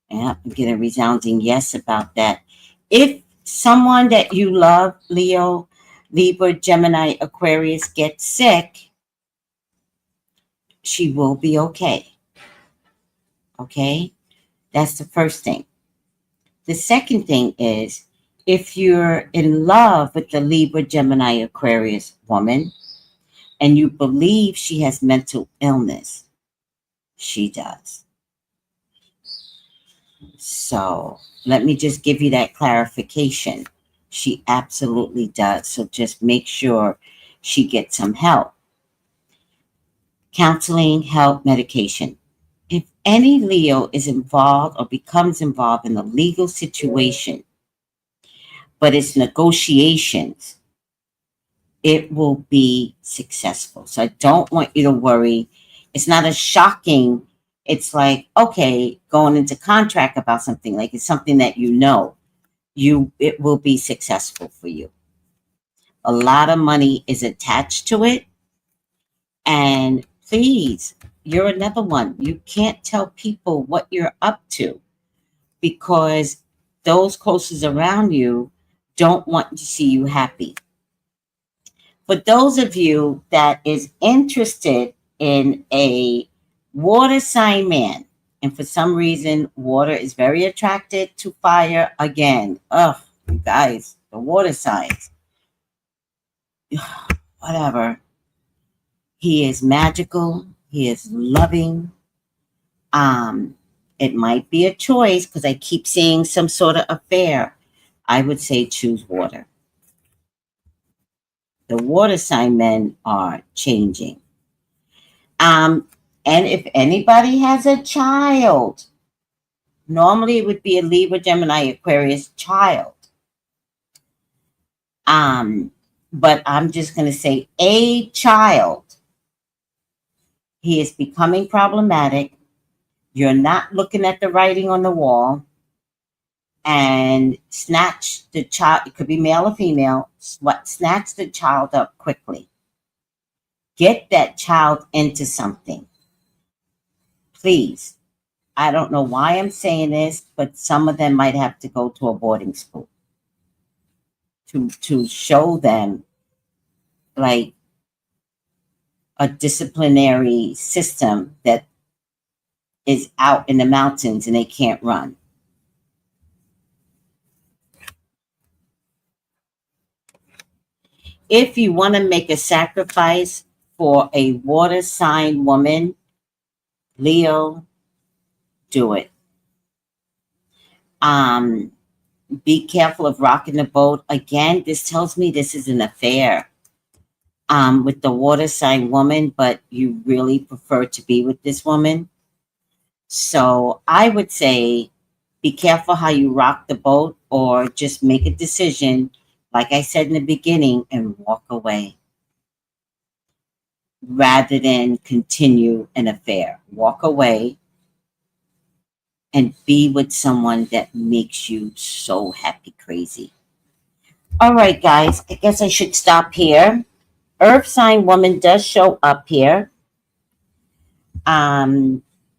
Yeah, I'm getting a resounding yes about that. If someone that you love, Leo, Libra, Gemini, Aquarius, gets sick, she will be okay. Okay? That's the first thing. The second thing is, if you're in love with the Libra, Gemini, Aquarius woman, and you believe she has mental illness, she does. So let me just give you that clarification. She absolutely does. So just make sure she gets some help. Counseling, help, medication. If any Leo is involved or becomes involved in a legal situation, but it's negotiations, it will be successful. So I don't want you to worry. It's not a shocking, it's like, okay, going into contract about something, like it's something that it will be successful for you. A lot of money is attached to it. And please, you're another one. You can't tell people what you're up to because those closest around you don't want to see you happy. For those of you that is interested in a water sign man, and for some reason water is very attracted to fire, again, you guys, the water signs, whatever. He is magical. He is loving. It might be a choice because I keep seeing some sort of affair. I would say choose water. The water sign men are changing. And if anybody has a child, normally it would be a Libra, Gemini, Aquarius child. But I'm just going to say a child. He is becoming problematic. You're not looking at the writing on the wall. And snatch the child, it could be male or female, snatch the child up quickly. Get that child into something. Please. I don't know why I'm saying this, but some of them might have to go to a boarding school to show them like a disciplinary system that is out in the mountains and they can't run. If you want to make a sacrifice for a water sign woman, Leo, do it. Be careful of rocking the boat. Again, this tells me this is an affair with the water sign woman, but you really prefer to be with this woman. So I would say be careful how you rock the boat, or just make a decision, like I said in the beginning, and walk away rather than continue an affair. Walk away and be with someone that makes you so happy, crazy. All right, guys, I guess I should stop here. Earth sign woman does show up here.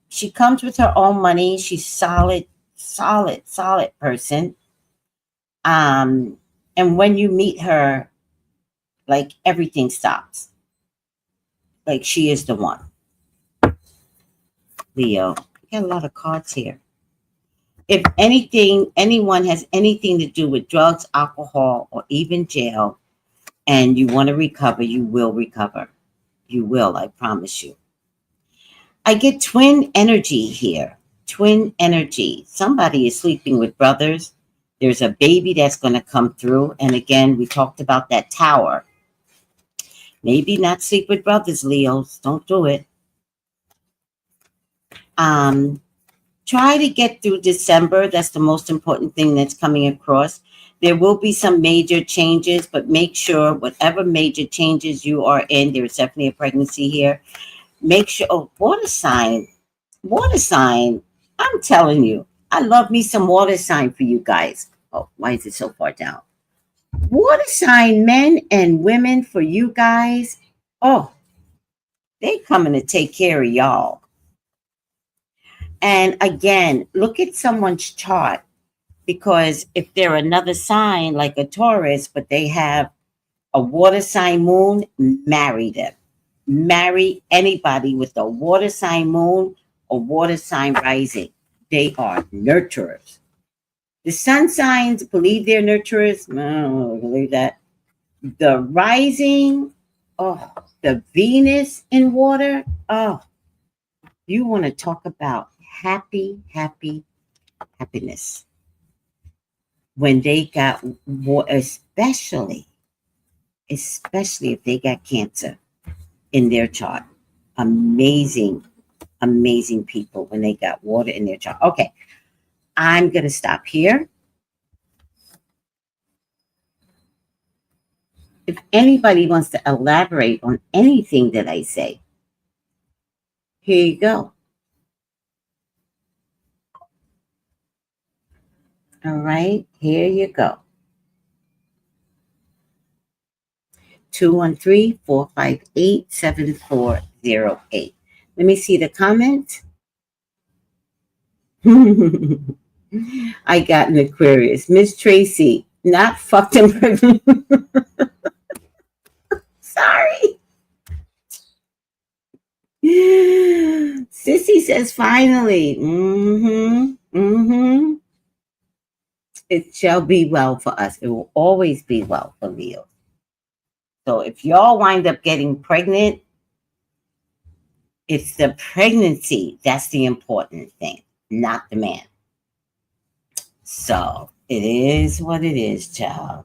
She comes with her own money. She's solid person. And when you meet her, like everything stops. Like she is the one. Leo, you got a lot of cards here. If anyone has anything to do with drugs, alcohol, or even jail, and you want to recover, you will recover. You will, I promise you. I get twin energy here. Twin energy. Somebody is sleeping with brothers. There's a baby that's going to come through. And again, we talked about that tower. Maybe not sleep with brothers, Leos. Don't do it. Try to get through December. That's the most important thing that's coming across. There will be some major changes, but make sure whatever major changes you are in, there's definitely a pregnancy here. Make sure, oh, water sign. Water sign. I'm telling you, I love me some water sign for you guys. Oh, why is it so far down? Water sign men and women for you guys. Oh, they coming to take care of y'all. And again, look at someone's chart, because if they're another sign like a Taurus, but they have a water sign moon, marry them. Marry anybody with a water sign moon or water sign rising. They are nurturers. The sun signs believe they're nurturers. No, believe that. The rising, oh, the Venus in water. Oh, you want to talk about happiness. When they got war, especially if they got Cancer in their chart. Amazing people when they got water in their chart. Okay, I'm going to stop here. If anybody wants to elaborate on anything that I say, here you go. All right, here you go. 213-458-7408. Let me see the comment. I got an Aquarius. Miss Tracy, not fucked and pregnant. Sorry. Sissy says finally. It shall be well for us. It will always be well for Leo. So if y'all wind up getting pregnant, it's the pregnancy that's the important thing, not the man. So it is what it is, child.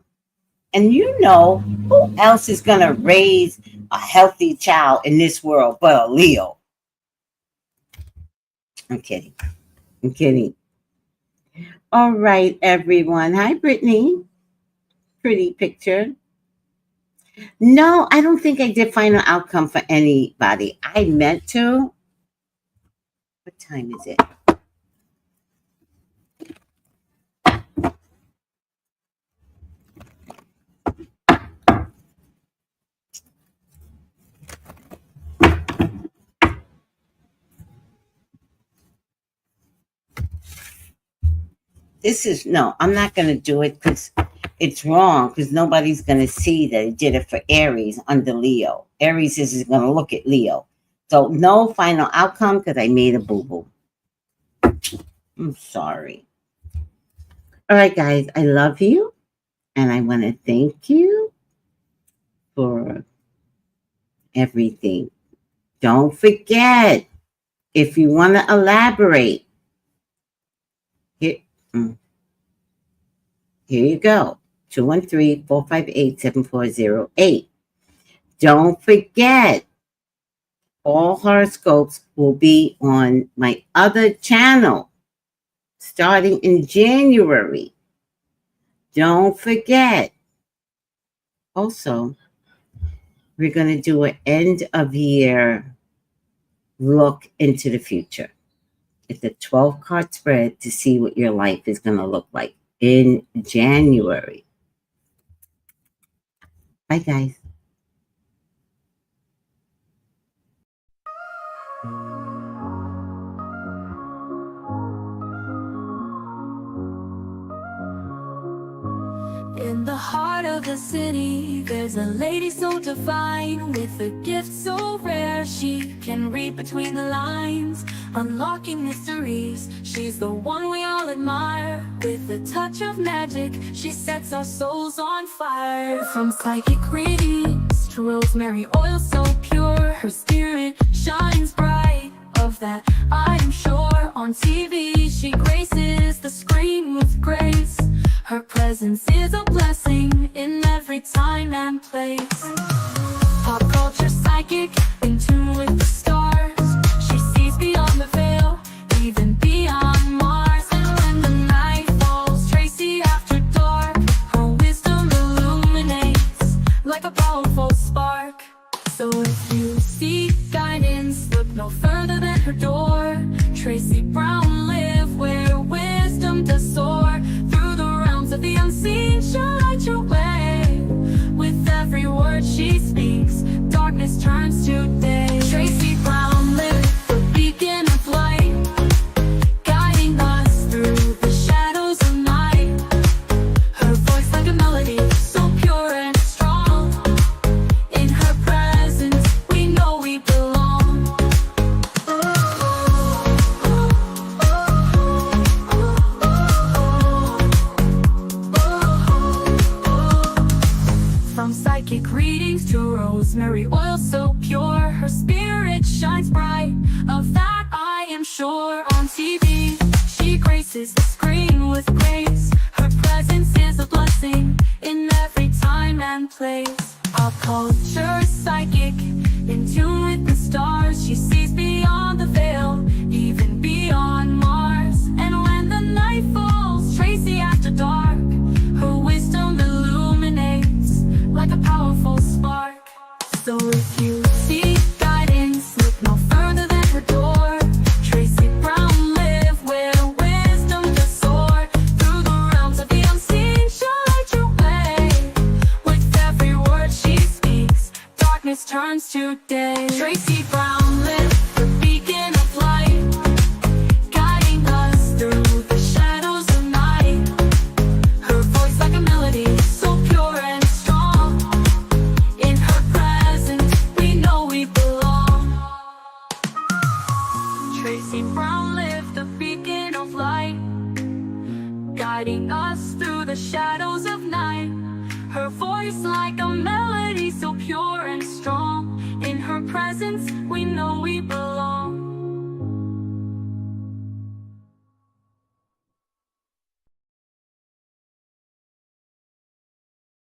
And you know, who else is going to raise a healthy child in this world but a Leo? I'm kidding. All right, everyone. Hi, Brittany. Pretty picture. No, I don't think I did final outcome for anybody. I meant to. What time is it? I'm not going to do it because it's wrong, because nobody's going to see that I did it for Aries under Leo. Aries is going to look at Leo. So no final outcome because I made a boo-boo. I'm sorry. All right, guys, I love you. And I want to thank you for everything. Don't forget, if you want to elaborate, here you go. 213-458-7408. Don't forget, all horoscopes will be on my other channel starting in January. Don't forget. Also, we're going to do an end of year look into the future. It's a 12-card spread to see what your life is going to look like in January. Bye, guys. In the heart of the city, there's a lady so divine, with a gift so rare. She can read between the lines, unlocking mysteries. She's the one we all admire. With a touch of magic, she sets our souls on fire. From psychic readings to rosemary oil so pure, her spirit shines bright. Of that I am sure. On TV she graces the screen with grace. Her presence is a blessing in every time and place. Pop culture psychic, in tune with the stars. She sees beyond the veil, even beyond Mars. And when the night falls, Tracy after dark, her wisdom illuminates like a powerful spark. So if you seek guidance, look no further than her door. Tracy Brown live where wisdom does soar. Through the realms of the unseen, she'll light your way. With every word she speaks, darkness turns to day. Tracy Brown live, the beacon of light, guiding us through the shadows of night. Her voice like a melody, so pure and strong. In her presence, we know we belong. From psychic readings to rosemary oil so pure, her spirit shines bright. Of that I am sure. On TV, she graces the screen with grace. Her presence is a blessing in every time and place. Pop culture psychic, in tune with the stars. She sees beyond the veil, even beyond Mars. And when the night falls, Tracy after dark, her wisdom illuminates like a powerful spark. So if you seek guidance, look no further than her door. Tracy Brown live where wisdom does soar. Through the realms of the unseen, she'll light your way. With every word she speaks, darkness turns to day. Tracy Brown live, the beacon of light, guiding us through the shadows of night. Her voice like a melody, so pure and strong. In her presence, we know we belong. Tracy Brown live, the beacon of light, guiding us through the shadows of night. Her voice like a melody, so pure and strong. In her presence, we know we belong.